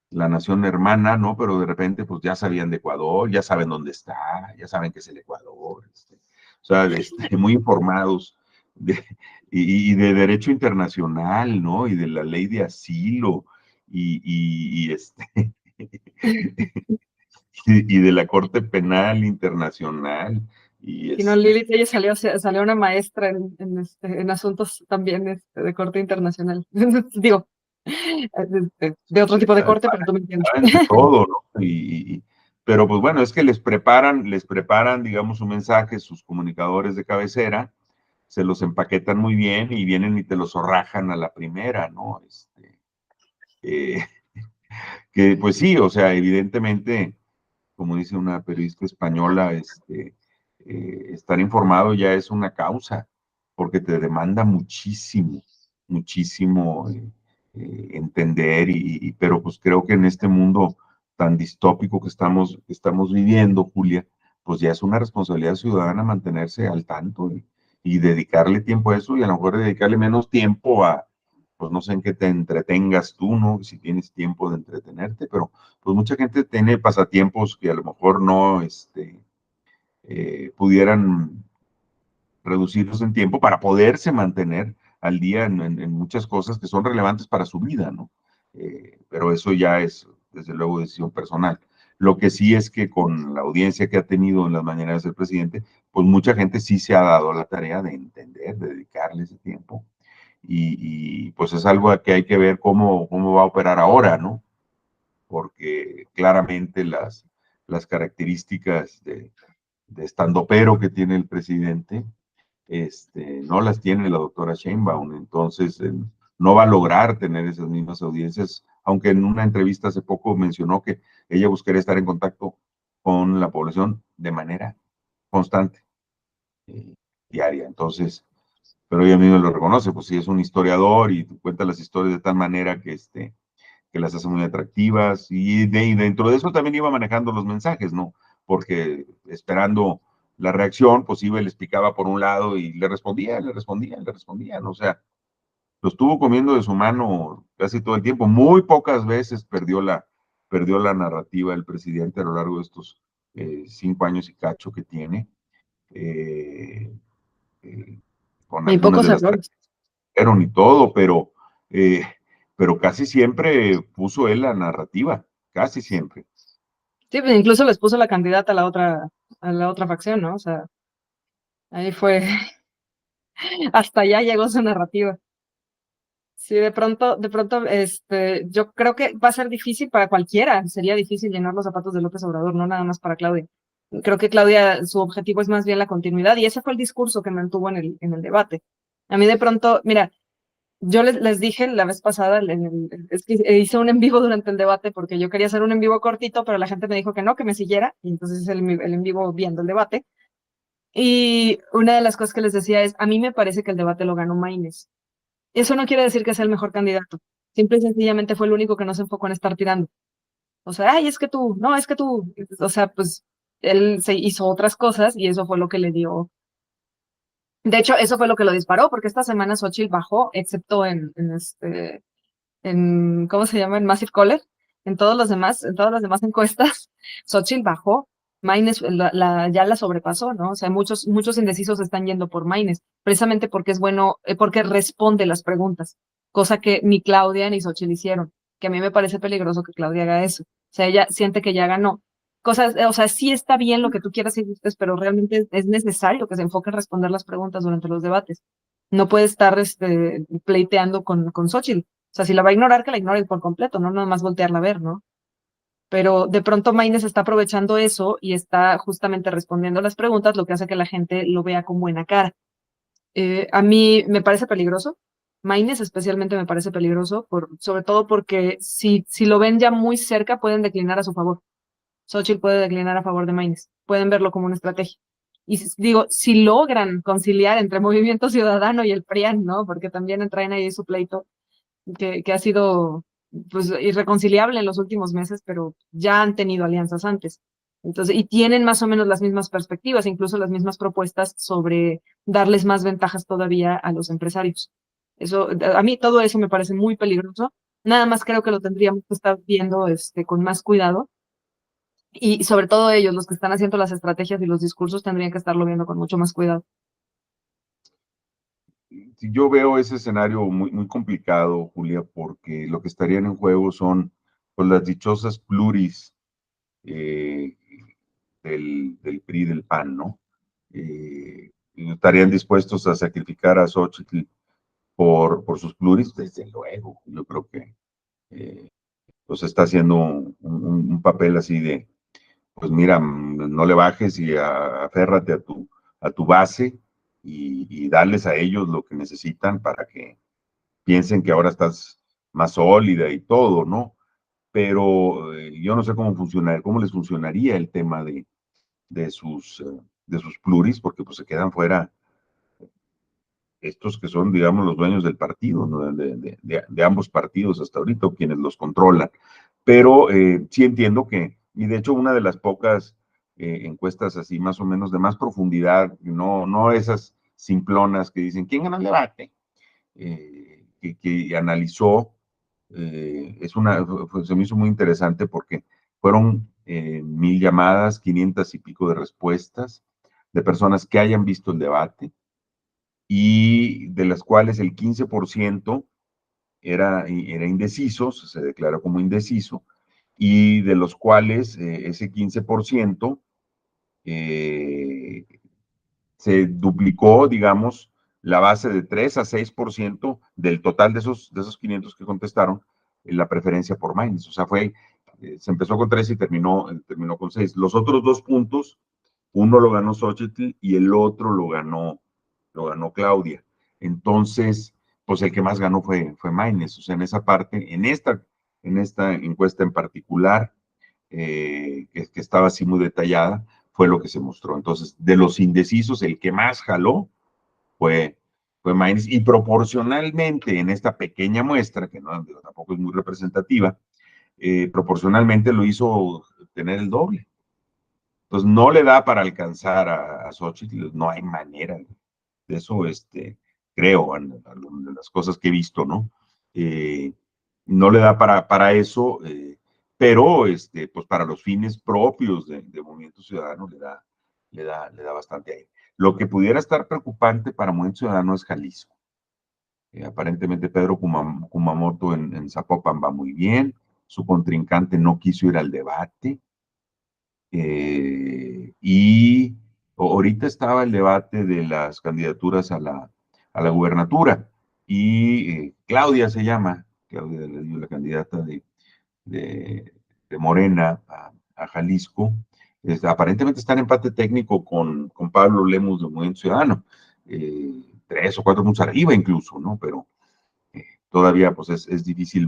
la nación hermana, ¿no? Pero de repente, pues ya sabían de Ecuador, ya saben dónde está, ya saben que es el Ecuador, o sea, muy informados de, y de derecho internacional, ¿no? Y de la ley de asilo y y de la Corte Penal Internacional. Y Y no, Lilith, ella salió una maestra en asuntos también de corte internacional. Digo, de otro tipo de corte, pero tú me entiendes. de todo, ¿no? Pero pues bueno, es que les preparan, digamos, un mensaje, sus comunicadores de cabecera, se los empaquetan muy bien y vienen y te los zorrajan a la primera, ¿no? Eh, que pues sí, o sea, evidentemente, como dice una periodista española, estar informado ya es una causa. porque te demanda muchísimo, muchísimo entender, pero pues creo que en este mundo tan distópico que estamos viviendo, Julia, pues ya es una responsabilidad ciudadana mantenerse al tanto y dedicarle tiempo a eso y a lo mejor dedicarle menos tiempo a, pues no sé en qué te entretengas tú, ¿no? Si tienes tiempo de entretenerte, pero pues mucha gente tiene pasatiempos que a lo mejor no, pudieran reducirlos en tiempo para poderse mantener al día en muchas cosas que son relevantes para su vida, ¿no? Pero eso ya es, desde luego, decisión personal. Lo que sí es que con la audiencia que ha tenido en las mañanas del presidente, pues mucha gente sí se ha dado la tarea de entender, de dedicarle ese tiempo. Pues es algo que hay que ver cómo va a operar ahora, ¿no? Porque claramente las características de estandopero que tiene el presidente, no las tiene la doctora Sheinbaum, entonces no va a lograr tener esas mismas audiencias, aunque en una entrevista hace poco mencionó que ella buscaría estar en contacto con la población de manera constante, eh, diaria, entonces, pero ella misma lo reconoce, pues sí es un historiador y cuenta las historias de tal manera que las hace muy atractivas y dentro de eso también iba manejando los mensajes, ¿no? Porque esperando la reacción, pues iba y les picaba por un lado y le respondían, o sea, lo estuvo comiendo de su mano casi todo el tiempo, muy pocas veces perdió la narrativa el presidente a lo largo de estos 5 años y cacho que tiene, eh, eh, con Hay algunas pocos de las errores. y todo, eh, pero casi siempre puso él la narrativa, casi siempre. Sí, pues incluso les puso la candidata a la otra facción, ¿no? O sea, ahí fue, hasta allá llegó su narrativa. Sí, de pronto, yo creo que va a ser difícil para cualquiera, sería difícil llenar los zapatos de López Obrador, no nada más para Claudia. Creo que Claudia, su objetivo es más bien la continuidad, y ese fue el discurso que mantuvo en el debate. A mí de pronto, mira, yo les dije la vez pasada, es que hice un en vivo durante el debate porque yo quería hacer un en vivo cortito, pero la gente me dijo que no, que me siguiera, y entonces el en vivo viendo el debate. Y una de las cosas que les decía es, a mí me parece que el debate lo ganó Maínez. Eso no quiere decir que sea el mejor candidato. Simple y sencillamente fue el único que no se enfocó en estar tirando. O sea, ay, es que tú, no, es que tú. O sea, pues él se hizo otras cosas y eso fue lo que le dio. De hecho, eso fue lo que lo disparó, porque esta semana Xochitl bajó, excepto ¿cómo se llama? En Massive Caller. En todas las demás encuestas, Xochitl bajó. Maines ya la sobrepasó, ¿no? O sea, muchos indecisos están yendo por Maines, precisamente porque es bueno, porque responde las preguntas, cosa que ni Claudia ni Xochitl hicieron, que a mí me parece peligroso que Claudia haga eso. O sea, ella siente que ya ganó. Cosas, o sea, sí está bien lo que tú quieras y gustes, pero realmente es necesario que se enfoque en responder las preguntas durante los debates. No puede estar pleiteando con Xochitl. O sea, si la va a ignorar, que la ignore por completo, no nada más voltearla a ver, ¿no? Pero de pronto Maines está aprovechando eso y está justamente respondiendo las preguntas, lo que hace que la gente lo vea con buena cara. A mí me parece peligroso. Maines especialmente me parece peligroso, sobre todo porque si lo ven ya muy cerca, pueden declinar a su favor. Xochitl puede declinar a favor de Maines. Pueden verlo como una estrategia. Y digo, si logran conciliar entre Movimiento Ciudadano y el PRIAN, ¿no? Porque también traen ahí su pleito que ha sido pues irreconciliable en los últimos meses, pero ya han tenido alianzas antes. Entonces, y tienen más o menos las mismas perspectivas, incluso las mismas propuestas sobre darles más ventajas todavía a los empresarios. Eso, a mí todo eso me parece muy peligroso. Nada más creo que lo tendríamos que estar viendo con más cuidado. Y sobre todo ellos, los que están haciendo las estrategias y los discursos, tendrían que estarlo viendo con mucho más cuidado. Si yo veo ese escenario muy, muy complicado, Julia, porque lo que estarían en juego son pues, las dichosas pluris eh, del PRI, del PAN, ¿no? Estarían dispuestos a sacrificar a Xochitl por sus pluris, desde luego. Yo creo que pues está haciendo un papel así de, pues mira, no le bajes y aférrate a tu base y darles a ellos lo que necesitan para que piensen que ahora estás más sólida y todo, ¿no? Pero yo no sé cómo les funcionaría el tema de sus pluris, porque pues se quedan fuera estos que son, digamos, los dueños del partido, ¿no? De ambos partidos hasta ahorita, o quienes los controlan. Pero sí entiendo que, y de hecho una de las pocas encuestas así más o menos de más profundidad, no esas simplonas que dicen, ¿quién ganó el debate? Que analizó, se me hizo muy interesante porque fueron 1,000 llamadas, 500 y pico de respuestas de personas que hayan visto el debate y de las cuales el 15% era indeciso, se declaró como indeciso, y de los cuales ese 15% eh, se duplicó, digamos, la base de 3 a 6% del total de esos 500 que contestaron, la preferencia por Maynes. O sea, se empezó con 3 y terminó con 6. Los otros 2 puntos, uno lo ganó Xochitl y el otro lo ganó Claudia. Entonces, pues el que más ganó fue Maynes. O sea, en esa parte, en esta encuesta en particular, que estaba así muy detallada, fue lo que se mostró. Entonces, de los indecisos, el que más jaló fue, fue Maynes, y proporcionalmente en esta pequeña muestra, que no, tampoco es muy representativa, proporcionalmente lo hizo tener el doble. Entonces, no le da para alcanzar a Xochitl, no hay manera de eso, creo, en las cosas que he visto, ¿no? Eh, no le da para eso, pero pues para los fines propios de Movimiento Ciudadano le da bastante aire. Lo que pudiera estar preocupante para Movimiento Ciudadano es Jalisco. Aparentemente Pedro Kumamoto en Zapopan va muy bien, su contrincante no quiso ir al debate, y ahorita estaba el debate de las candidaturas a la gubernatura, y Claudia se llama, Claudia le dio la candidata de, de Morena a Jalisco. Aparentemente está en empate técnico con Pablo Lemus de Movimiento Ciudadano, 3 o 4 puntos arriba incluso, ¿no? Pero todavía pues es difícil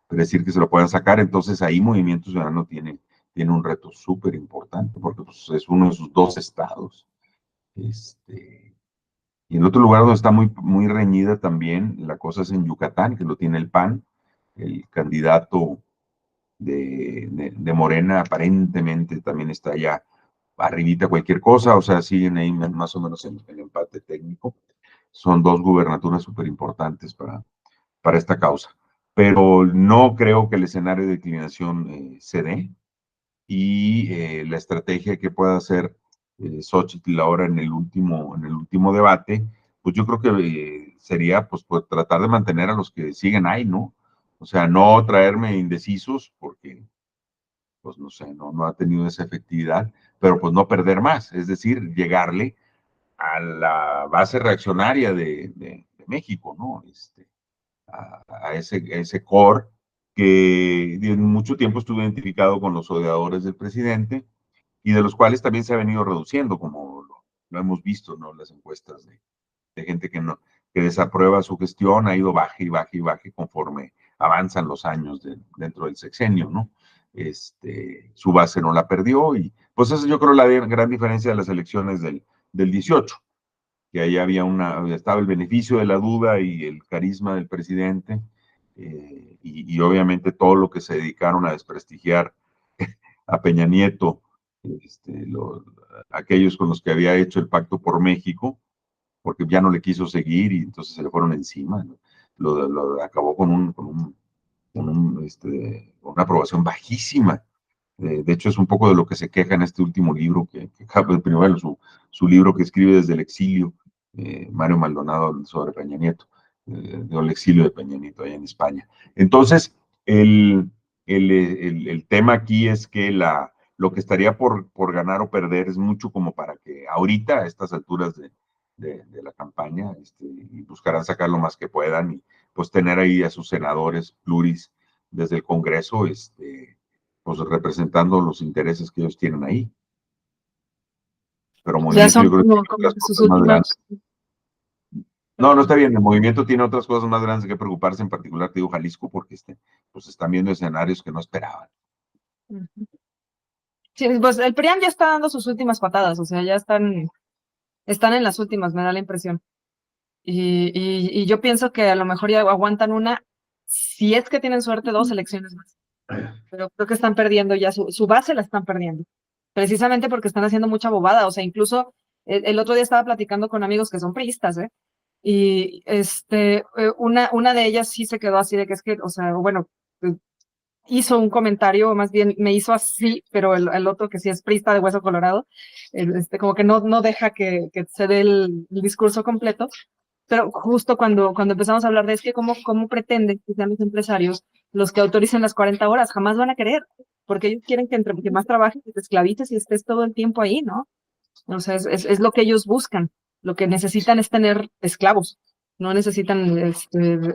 decir que se lo puedan sacar. Entonces ahí Movimiento Ciudadano tiene un reto súper importante porque pues, es uno de sus 2 estados. Y en otro lugar donde está muy, muy reñida también, la cosa es en Yucatán, que lo tiene el PAN, el candidato de Morena aparentemente también está ya arribita cualquier cosa, o sea, siguen ahí más o menos en el empate técnico. Son 2 gubernaturas súper importantes para esta causa. Pero no creo que el escenario de declinación se dé, y la estrategia que pueda hacer Xochitl ahora en el último debate, pues yo creo que sería pues tratar de mantener a los que siguen ahí, ¿no? O sea, no traerme indecisos porque, pues no sé, no ha tenido esa efectividad, pero pues no perder más, es decir, llegarle a la base reaccionaria de México, ¿no? A ese core que en mucho tiempo estuvo identificado con los odiadores del presidente y de los cuales también se ha venido reduciendo, como lo hemos visto, ¿no? Las encuestas de gente que desaprueba su gestión ha ido baje y baje y baje conforme avanzan los años dentro del sexenio, ¿no? Su base no la perdió, y pues esa yo creo la gran diferencia de las elecciones del 18, que ahí estaba el beneficio de la duda y el carisma del presidente, y obviamente todo lo que se dedicaron a desprestigiar a Peña Nieto, aquellos con los que había hecho el pacto por México, porque ya no le quiso seguir y entonces se le fueron encima, ¿no? Lo acabó con una aprobación bajísima. De hecho, es un poco de lo que se queja en este último libro, primero su libro que escribe desde el exilio, Mario Maldonado, sobre Peña Nieto, del exilio de Peña Nieto allá en España. Entonces, el tema aquí es que lo que estaría por ganar o perder es mucho como para que ahorita, a estas alturas de la campaña, y buscarán sacar lo más que puedan, y pues tener ahí a sus senadores pluris desde el Congreso, pues representando los intereses que ellos tienen ahí. Pero Ya Movimiento son yo creo que como, tiene como otras que sus cosas más grandes. últimas. No, no está bien, el Movimiento tiene otras cosas más grandes que preocuparse, en particular, te digo, Jalisco, porque pues están viendo escenarios que no esperaban. Sí, pues el PRIAN ya está dando sus últimas patadas, o sea, ya están en las últimas, me da la impresión. Y yo pienso que a lo mejor ya aguantan una, si es que tienen suerte, dos elecciones más. Pero creo que están perdiendo ya su base, la están perdiendo. Precisamente porque están haciendo mucha bobada. O sea, incluso el otro día estaba platicando con amigos que son priistas, ¿eh? Y una de ellas sí se quedó así de que es que, o sea, bueno, eh, hizo un comentario, o más bien me hizo así, pero el otro que sí es priista de hueso colorado, como que no deja que se dé el discurso completo. Pero justo cuando empezamos a hablar de es que cómo pretenden que sean los empresarios los que autoricen las 40 horas, jamás van a querer, porque ellos quieren que entre que más trabajes, que te esclavices y estés todo el tiempo ahí, ¿no? O sea, es lo que ellos buscan. Lo que necesitan es tener esclavos. No necesitan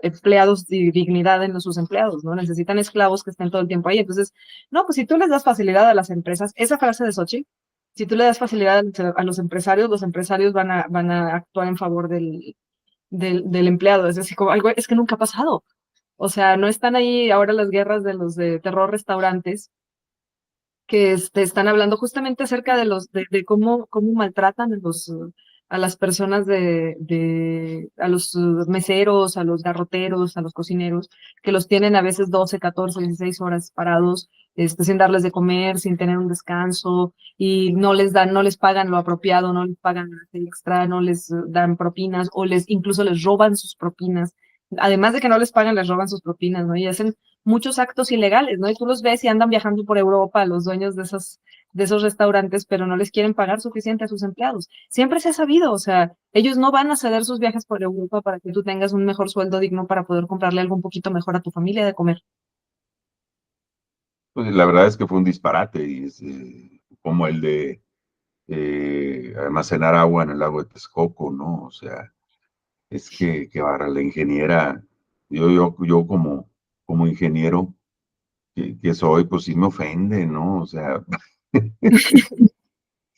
empleados de dignidad en sus empleados, ¿no? Necesitan esclavos que estén todo el tiempo ahí. Entonces, no, pues si tú les das facilidad a las empresas, esa frase de Xochitl, si tú le das facilidad a los empresarios van a actuar en favor del empleado. Es decir, como algo, es que nunca ha pasado. O sea, no están ahí ahora las guerras de los de terror restaurantes que están hablando justamente acerca de cómo maltratan a las personas a los meseros, a los garroteros, a los cocineros, que los tienen a veces 12, 14, 16 horas parados, sin darles de comer, sin tener un descanso, y no les pagan lo apropiado, no les pagan el extra, no les dan propinas, o incluso les roban sus propinas. Además de que no les pagan, les roban sus propinas, ¿no? Y hacen muchos actos ilegales, ¿no? Y tú los ves y andan viajando por Europa, los dueños de esos restaurantes, pero no les quieren pagar suficiente a sus empleados. Siempre se ha sabido, o sea, ellos no van a ceder sus viajes por Europa para que tú tengas un mejor sueldo digno para poder comprarle algo un poquito mejor a tu familia de comer. Pues la verdad es que fue un disparate, y es como el de almacenar agua en el lago de Texcoco, ¿no? O sea, es que para la ingeniera, yo como ingeniero que soy, pues sí me ofende, ¿no? O sea,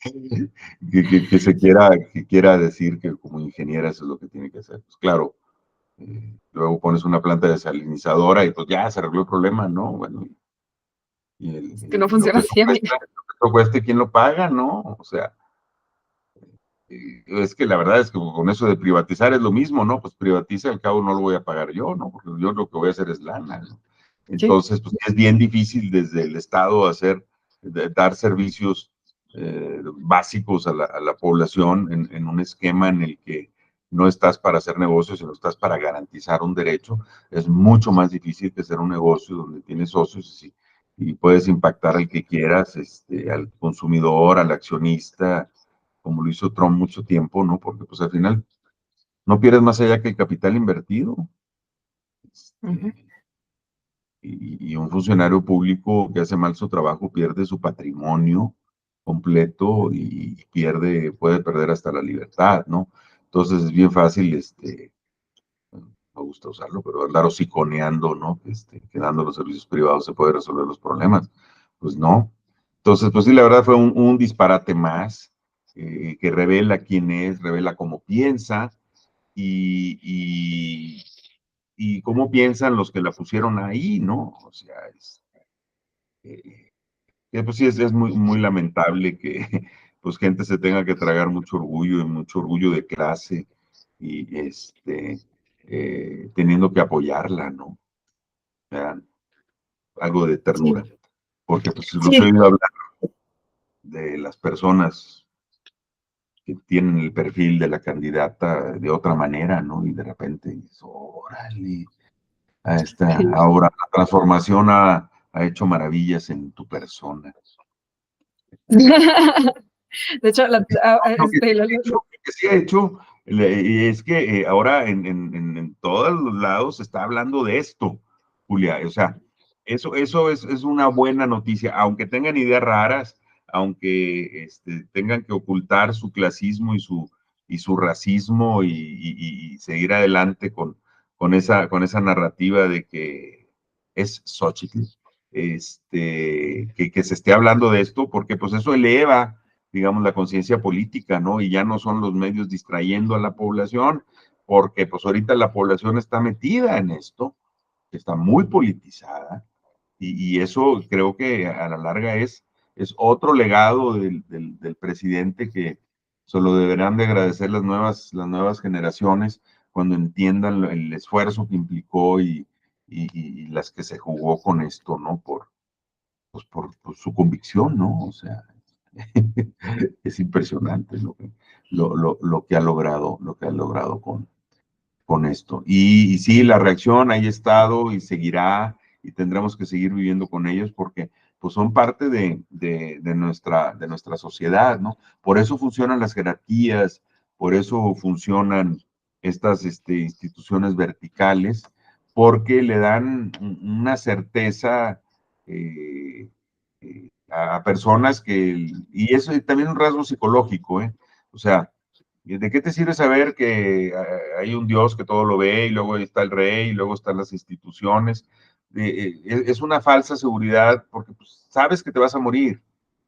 que quiera decir que como ingeniera eso es lo que tiene que hacer. Pues claro, luego pones una planta desalinizadora y pues ya se arregló el problema, ¿no? Bueno, y, el- Que no y lo funciona que no así, amiga. cuesta, lo que cueste, ¿quién lo paga, no? O sea, es que la verdad es que con eso de privatizar es lo mismo, ¿no? Pues privatiza, al cabo no lo voy a pagar yo, ¿no? Porque yo lo que voy a hacer es lana, ¿no? Sí. Entonces, pues es bien difícil desde el Estado dar servicios básicos a la población en un esquema en el que no estás para hacer negocios, sino estás para garantizar un derecho. Es mucho más difícil que hacer un negocio donde tienes socios y puedes impactar al que quieras, al consumidor, al accionista, como lo hizo Trump mucho tiempo, ¿no? Porque pues al final no pierdes más allá que el capital invertido. Ujú. Este, y un funcionario público que hace mal su trabajo pierde su patrimonio completo y puede perder hasta la libertad, ¿no? Entonces es bien fácil, me gusta usarlo, pero andar hociconeando, ¿no? Que dando los servicios privados se puede resolver los problemas. Pues no. Entonces, pues sí, la verdad fue un disparate más, que revela quién es, revela cómo piensa y, y, y cómo piensan los que la pusieron ahí, ¿no? O sea, eh, pues sí, es muy, muy lamentable que pues gente se tenga que tragar mucho orgullo y mucho orgullo de clase y teniendo que apoyarla, ¿no? O sea, algo de Sí, ternura, porque pues los he sí. oído hablar de las personas que tienen el perfil de la candidata de otra manera, ¿no? Y de repente, dices, órale, ahora la transformación ha hecho maravillas en tu persona. De hecho, Lo que sí ha hecho, lo que sí ha hecho, es que ahora en todos los lados se está hablando de esto, Julia. O sea, eso es una buena noticia, aunque tengan ideas raras, aunque tengan que ocultar su clasismo y su racismo y seguir adelante con esa narrativa de que es Xochitl, que se esté hablando de esto, porque pues eso eleva, digamos, la conciencia política, ¿no? Y ya no son los medios distrayendo a la población, porque pues ahorita la población está metida en esto, está muy politizada, y eso creo que a la larga es otro legado del presidente que solo deberán de agradecer las nuevas generaciones, cuando entiendan el esfuerzo que implicó y las que se jugó con esto, ¿no? Por su convicción, ¿no? O sea, es impresionante lo que ha logrado, con esto. Y sí, la reacción ahí ha estado y seguirá y tendremos que seguir viviendo con ellos porque pues son parte de nuestra sociedad, ¿no? Por eso funcionan las jerarquías, por eso funcionan estas instituciones verticales, porque le dan una certeza a personas y eso es también un rasgo psicológico, ¿eh? O sea, ¿de qué te sirve saber que hay un Dios que todo lo ve y luego está el rey y luego están las instituciones? Es una falsa seguridad porque pues, sabes que te vas a morir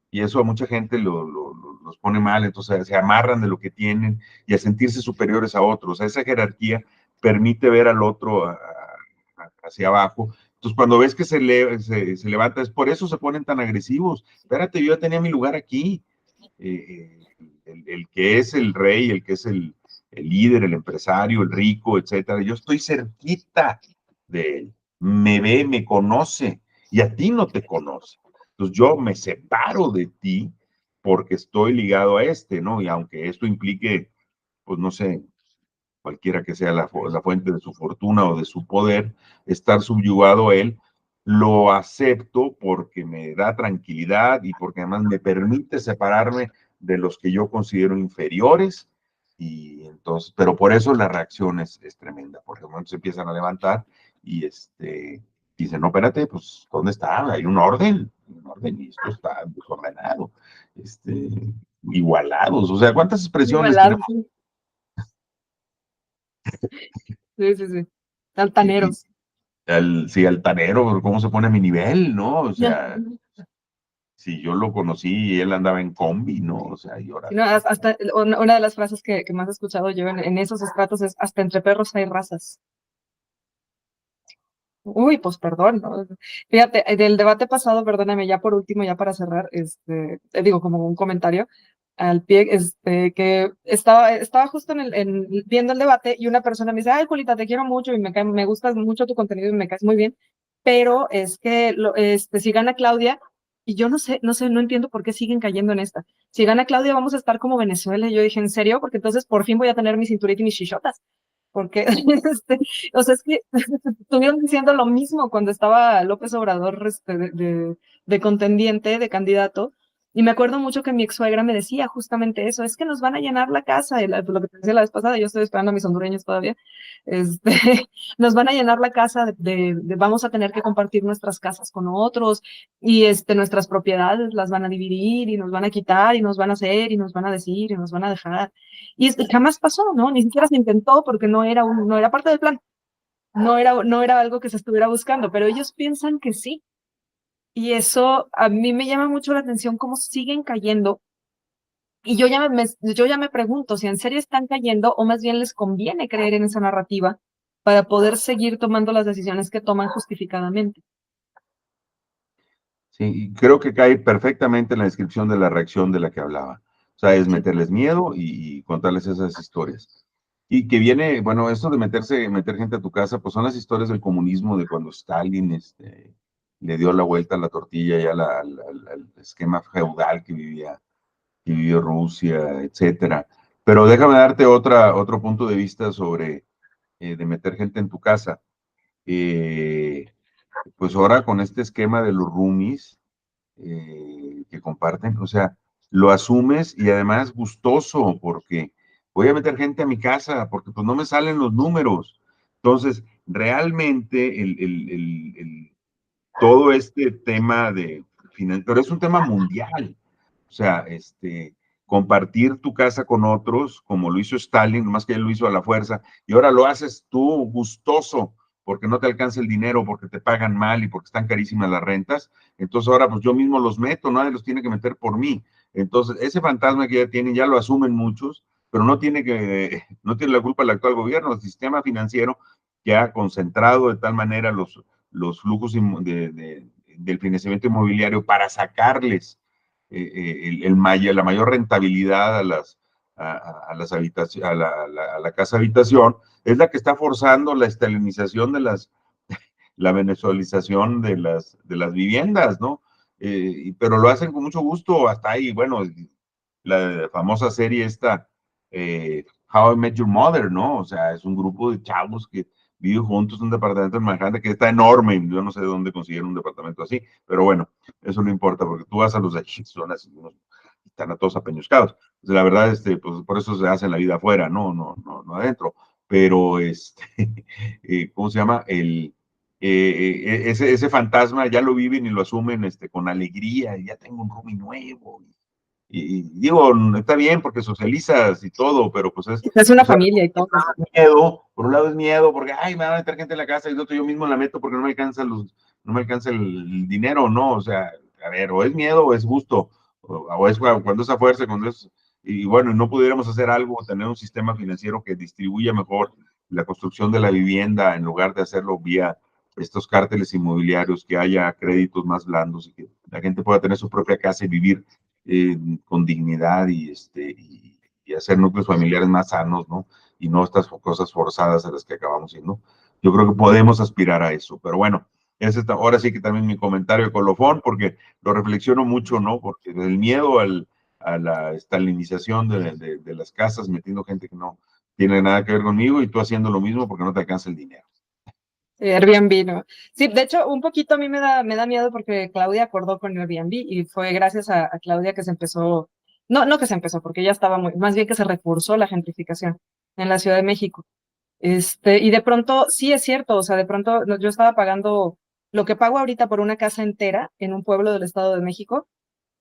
y eso a mucha gente los pone mal, entonces se amarran de lo que tienen y a sentirse superiores a otros. Esa jerarquía permite ver al otro hacia abajo. Entonces, cuando ves que se levanta, es por eso se ponen tan agresivos. Espérate, yo ya tenía mi lugar aquí. El que es el rey, el que es el líder, el empresario, el rico, etcétera, yo estoy cerquita de él. Me ve, me conoce y a ti no te conoce. Entonces yo me separo de ti porque estoy ligado a ¿no? Y aunque esto implique, pues no sé, cualquiera que sea la fuente de su fortuna o de su poder, estar subyugado a él, lo acepto porque me da tranquilidad y porque además me permite separarme de los que yo considero inferiores. Y entonces, pero por eso la reacción es tremenda, porque de momento se empiezan a levantar y dicen, no, espérate, pues, ¿dónde está? Hay un orden y esto está desordenado, igualados, o sea, ¿cuántas expresiones Igualado, tenemos? sí, sí, sí, sí. Y, Altaneros. sí, altanero, ¿cómo se pone a mi nivel, no? O Ya. sea, si yo lo conocí y él andaba en combi, ¿no? O sea, y Sí, ahora, no, hasta una de las frases que más he escuchado yo en esos estratos es hasta entre perros hay razas. Uy, pues perdón, ¿no? Fíjate, del debate pasado, perdóname, ya por último, ya para cerrar, te digo como un comentario al pie, que estaba justo viendo el debate y una persona me dice, ay, Julita, te quiero mucho y me gusta mucho tu contenido y me caes muy bien, pero es que si gana Claudia, y yo no entiendo por qué siguen cayendo en esta. Si gana Claudia, vamos a estar como Venezuela. Y yo dije, ¿en serio? Porque entonces por fin voy a tener mi cinturita y mis chichotas. Porque, o sea, es que estuvieron diciendo lo mismo cuando estaba López Obrador de contendiente, de candidato. Y me acuerdo mucho que mi ex suegra me decía justamente eso, es que nos van a llenar la casa, lo que te decía la vez pasada, yo estoy esperando a mis hondureños todavía, este, nos van a llenar la casa vamos a tener que compartir nuestras casas con otros y nuestras propiedades las van a dividir y nos van a quitar y nos van a hacer y nos van a decir y nos van a dejar. Y jamás pasó, ¿no? Ni siquiera se intentó porque no era parte del plan. No era algo que se estuviera buscando, pero ellos piensan que sí. Y eso a mí me llama mucho la atención cómo siguen cayendo. Y yo ya me pregunto si en serio están cayendo o más bien les conviene creer en esa narrativa para poder seguir tomando las decisiones que toman justificadamente. sí, y creo que cae perfectamente en la descripción de la reacción de la que hablaba. O sea, es Sí, meterles miedo y contarles esas historias. Y que viene, bueno, esto de meter gente a tu casa, pues son las historias del comunismo, de cuando Stalin le dio la vuelta a la tortilla y al esquema feudal que vivió Rusia, etcétera. Pero déjame darte otro punto de vista sobre de meter gente en tu casa. Eh, pues ahora con este esquema de los roomies que comparten, o sea, lo asumes y además gustoso porque voy a meter gente a mi casa porque pues no me salen los números. Entonces, realmente todo este tema pero es un tema mundial. O sea, compartir tu casa con otros, como lo hizo Stalin, más que él lo hizo a la fuerza, y ahora lo haces tú gustoso, porque no te alcanza el dinero, porque te pagan mal y porque están carísimas las rentas. Entonces ahora pues yo mismo los meto, nadie los tiene que meter por mí. Entonces ese fantasma que ya tienen, ya lo asumen muchos, pero no tiene la culpa el actual gobierno, el sistema financiero que ha concentrado de tal manera los flujos del financiamiento inmobiliario para sacarles la mayor rentabilidad a las habitaciones, a la casa habitación, es la que está forzando la estalinización de la venezuelización de las viviendas, ¿no? Pero lo hacen con mucho gusto, hasta ahí, bueno, la famosa serie esta, How I Met Your Mother, ¿no? O sea, es un grupo de chavos que viven juntos en un departamento en Manhattan que está enorme, yo no sé de dónde consiguieron un departamento así, pero bueno, eso no importa, porque tú vas a los de aquí, son así, están a todos apeñuscados. Pues la verdad, pues por eso se hace la vida afuera, no adentro. Pero, ¿cómo se llama? Ese fantasma ya lo viven y lo asumen con alegría, y ya tengo un roomie nuevo, y digo, está bien porque socializas y todo, pero pues Es o una sea, familia y todo. miedo, por un lado es miedo, porque, ay, me van a meter gente en la casa, y de otro yo mismo la meto porque no me alcanza el dinero, ¿no? O sea, a ver, o es miedo o es gusto, o es cuando es a fuerza, cuando es, y bueno, no pudiéramos hacer algo, tener un sistema financiero que distribuya mejor la construcción de la vivienda en lugar de hacerlo vía estos cárteles inmobiliarios, que haya créditos más blandos y que la gente pueda tener su propia casa y vivir con dignidad y hacer núcleos familiares más sanos, ¿no? Y no estas cosas forzadas a las que acabamos siendo. Yo creo que podemos aspirar a eso, pero bueno, ahora sí que también mi comentario de colofón, porque lo reflexiono mucho, ¿no? Porque el miedo a la estalinización de las casas, metiendo gente que no tiene nada que ver conmigo, y tú haciendo lo mismo porque no te alcanza el dinero. Airbnb, ¿no? Sí, de hecho, un poquito a mí me da miedo porque Claudia acordó con Airbnb y fue gracias a Claudia que se empezó, no que se empezó, porque ya estaba más bien que se reforzó la gentrificación en la Ciudad de México. Y de pronto, sí es cierto, o sea, de pronto yo estaba pagando lo que pago ahorita por una casa entera en un pueblo del Estado de México,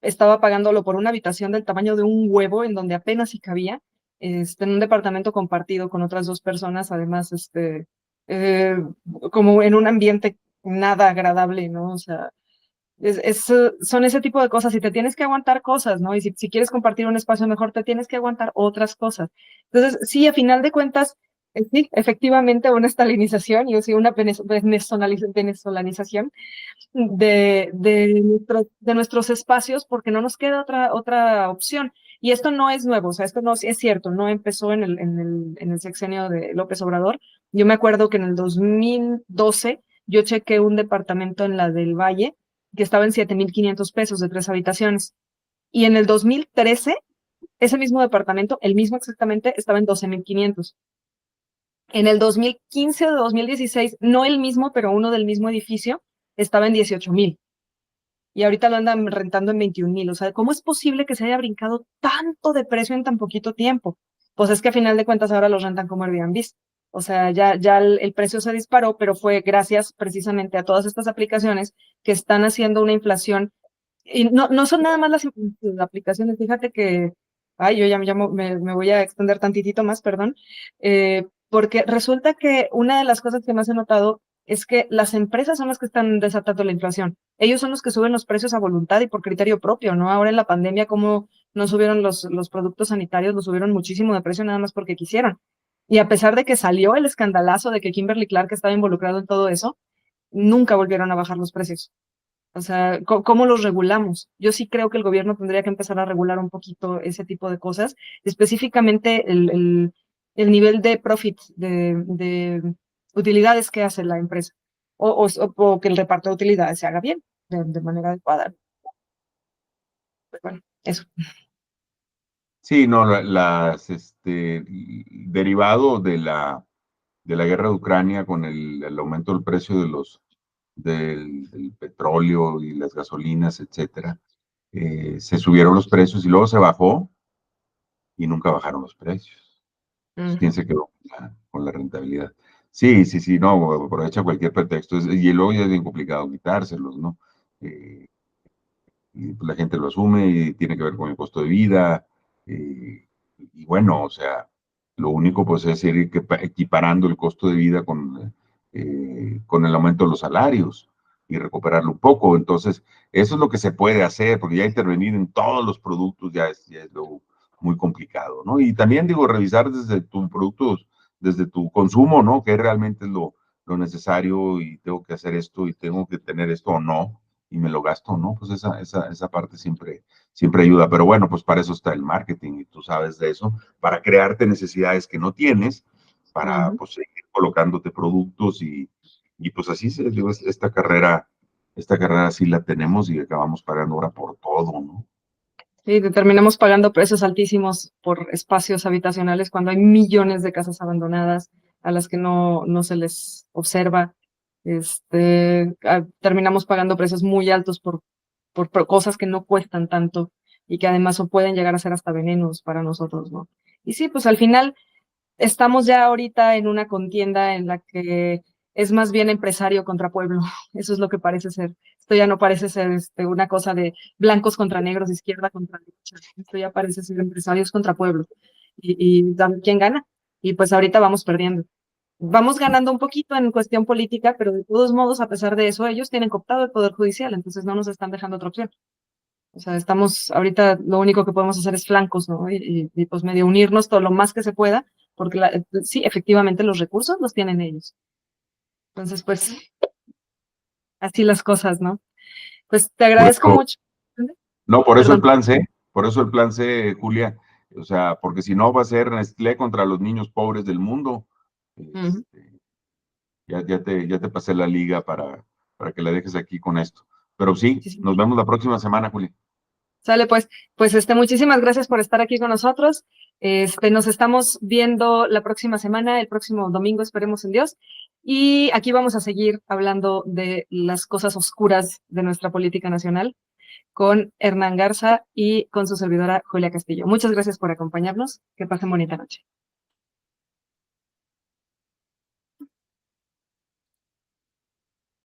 estaba pagándolo por una habitación del tamaño de un huevo en donde apenas si cabía, en un departamento compartido con otras dos personas, además, eh, como en un ambiente nada agradable, ¿no? O sea, son ese tipo de cosas y te tienes que aguantar cosas, ¿no? Y si quieres compartir un espacio mejor, te tienes que aguantar otras cosas. Entonces, sí, a final de cuentas, sí, efectivamente una estalinización y sí, una venezolanización de nuestros espacios porque no nos queda otra opción. Y esto no es nuevo, o sea, esto no es cierto, no empezó en el sexenio de López Obrador. Yo me acuerdo que en el 2012 yo chequé un departamento en la del Valle que estaba en 7,500 pesos de 3 habitaciones. Y en el 2013, ese mismo departamento, el mismo exactamente, estaba en 12,500. En el 2015 o 2016, no el mismo, pero uno del mismo edificio, estaba en 18,000 y ahorita lo andan rentando en 21,000. O sea, ¿cómo es posible que se haya brincado tanto de precio en tan poquito tiempo? Pues es que a final de cuentas ahora los rentan como Airbnb. O sea, ya el precio se disparó, pero fue gracias precisamente a todas estas aplicaciones que están haciendo una inflación. Y no son nada más las aplicaciones, fíjate que, ay, yo me voy a extender tantitito más, perdón, porque resulta que una de las cosas que más he notado es que las empresas son las que están desatando la inflación. Ellos son los que suben los precios a voluntad y por criterio propio, ¿no? Ahora en la pandemia, como no subieron los productos sanitarios, los subieron muchísimo de precio nada más porque quisieron. Y a pesar de que salió el escandalazo de que Kimberly Clark estaba involucrado en todo eso, nunca volvieron a bajar los precios. O sea, ¿cómo los regulamos? Yo sí creo que el gobierno tendría que empezar a regular un poquito ese tipo de cosas, específicamente el nivel de profit, de utilidades que hace la empresa, o que el reparto de utilidades se haga bien, de manera adecuada. Pues bueno, eso. Sí, no, derivado de la guerra de Ucrania con el aumento del precio del petróleo y las gasolinas, etcétera, se subieron los precios y luego se bajó y nunca bajaron los precios. Entonces, ¿quién Ujú. se quedó con la rentabilidad? Sí, sí, sí, no, aprovecha cualquier pretexto. Y luego ya es bien complicado quitárselos, ¿no? Eh, y pues la gente lo asume y tiene que ver con el costo de vida. Y bueno, o sea, lo único pues es ir equiparando el costo de vida con el aumento de los salarios y recuperarlo un poco. Entonces, eso es lo que se puede hacer, porque ya intervenir en todos los productos ya es lo muy complicado, ¿no? Y también digo, revisar desde tus productos, desde tu consumo, ¿no? Que realmente es lo necesario y tengo que hacer esto y tengo que tener esto o no, y me lo gasto, ¿no? Pues esa parte siempre ayuda. Pero bueno, pues para eso está el marketing y tú sabes de eso, para crearte necesidades que no tienes, para Ujú. pues seguir colocándote productos y pues así se digo, esta carrera sí la tenemos y acabamos pagando ahora por todo, ¿no? Sí, terminamos pagando precios altísimos por espacios habitacionales cuando hay millones de casas abandonadas a las que no se les observa. Terminamos pagando precios muy altos por cosas que no cuestan tanto y que además pueden llegar a ser hasta venenos para nosotros, ¿no? Y sí, pues al final estamos ya ahorita en una contienda en la que es más bien empresario contra pueblo. Eso es lo que parece ser. Esto ya no parece ser una cosa de blancos contra negros, izquierda contra derecha. Esto ya parece ser empresarios contra pueblo. ¿Quién gana? Y pues ahorita vamos perdiendo. Vamos ganando un poquito en cuestión política, pero de todos modos, a pesar de eso, ellos tienen cooptado el Poder Judicial, entonces no nos están dejando otra opción. O sea, estamos ahorita, lo único que podemos hacer es flancos, ¿no? Pues medio unirnos todo lo más que se pueda, porque sí, efectivamente los recursos los tienen ellos. Entonces, pues, así las cosas, ¿no? Pues te Por agradezco eso, mucho. no, por eso el Perdón. plan C, por eso el plan C, Julia, o sea, porque si no va a ser Nestlé contra los niños pobres del mundo. Ujú. Este, ya te pasé la liga para que la dejes aquí con esto. Pero sí, Sí, sí. nos vemos la próxima semana, Julia. Sale, pues, muchísimas gracias por estar aquí con nosotros. Nos estamos viendo la próxima semana, el próximo domingo, esperemos en Dios. Y aquí vamos a seguir hablando de las cosas oscuras de nuestra política nacional con Hernán Garza y con su servidora Julia Castillo. Muchas gracias por acompañarnos. Que pasen bonita noche.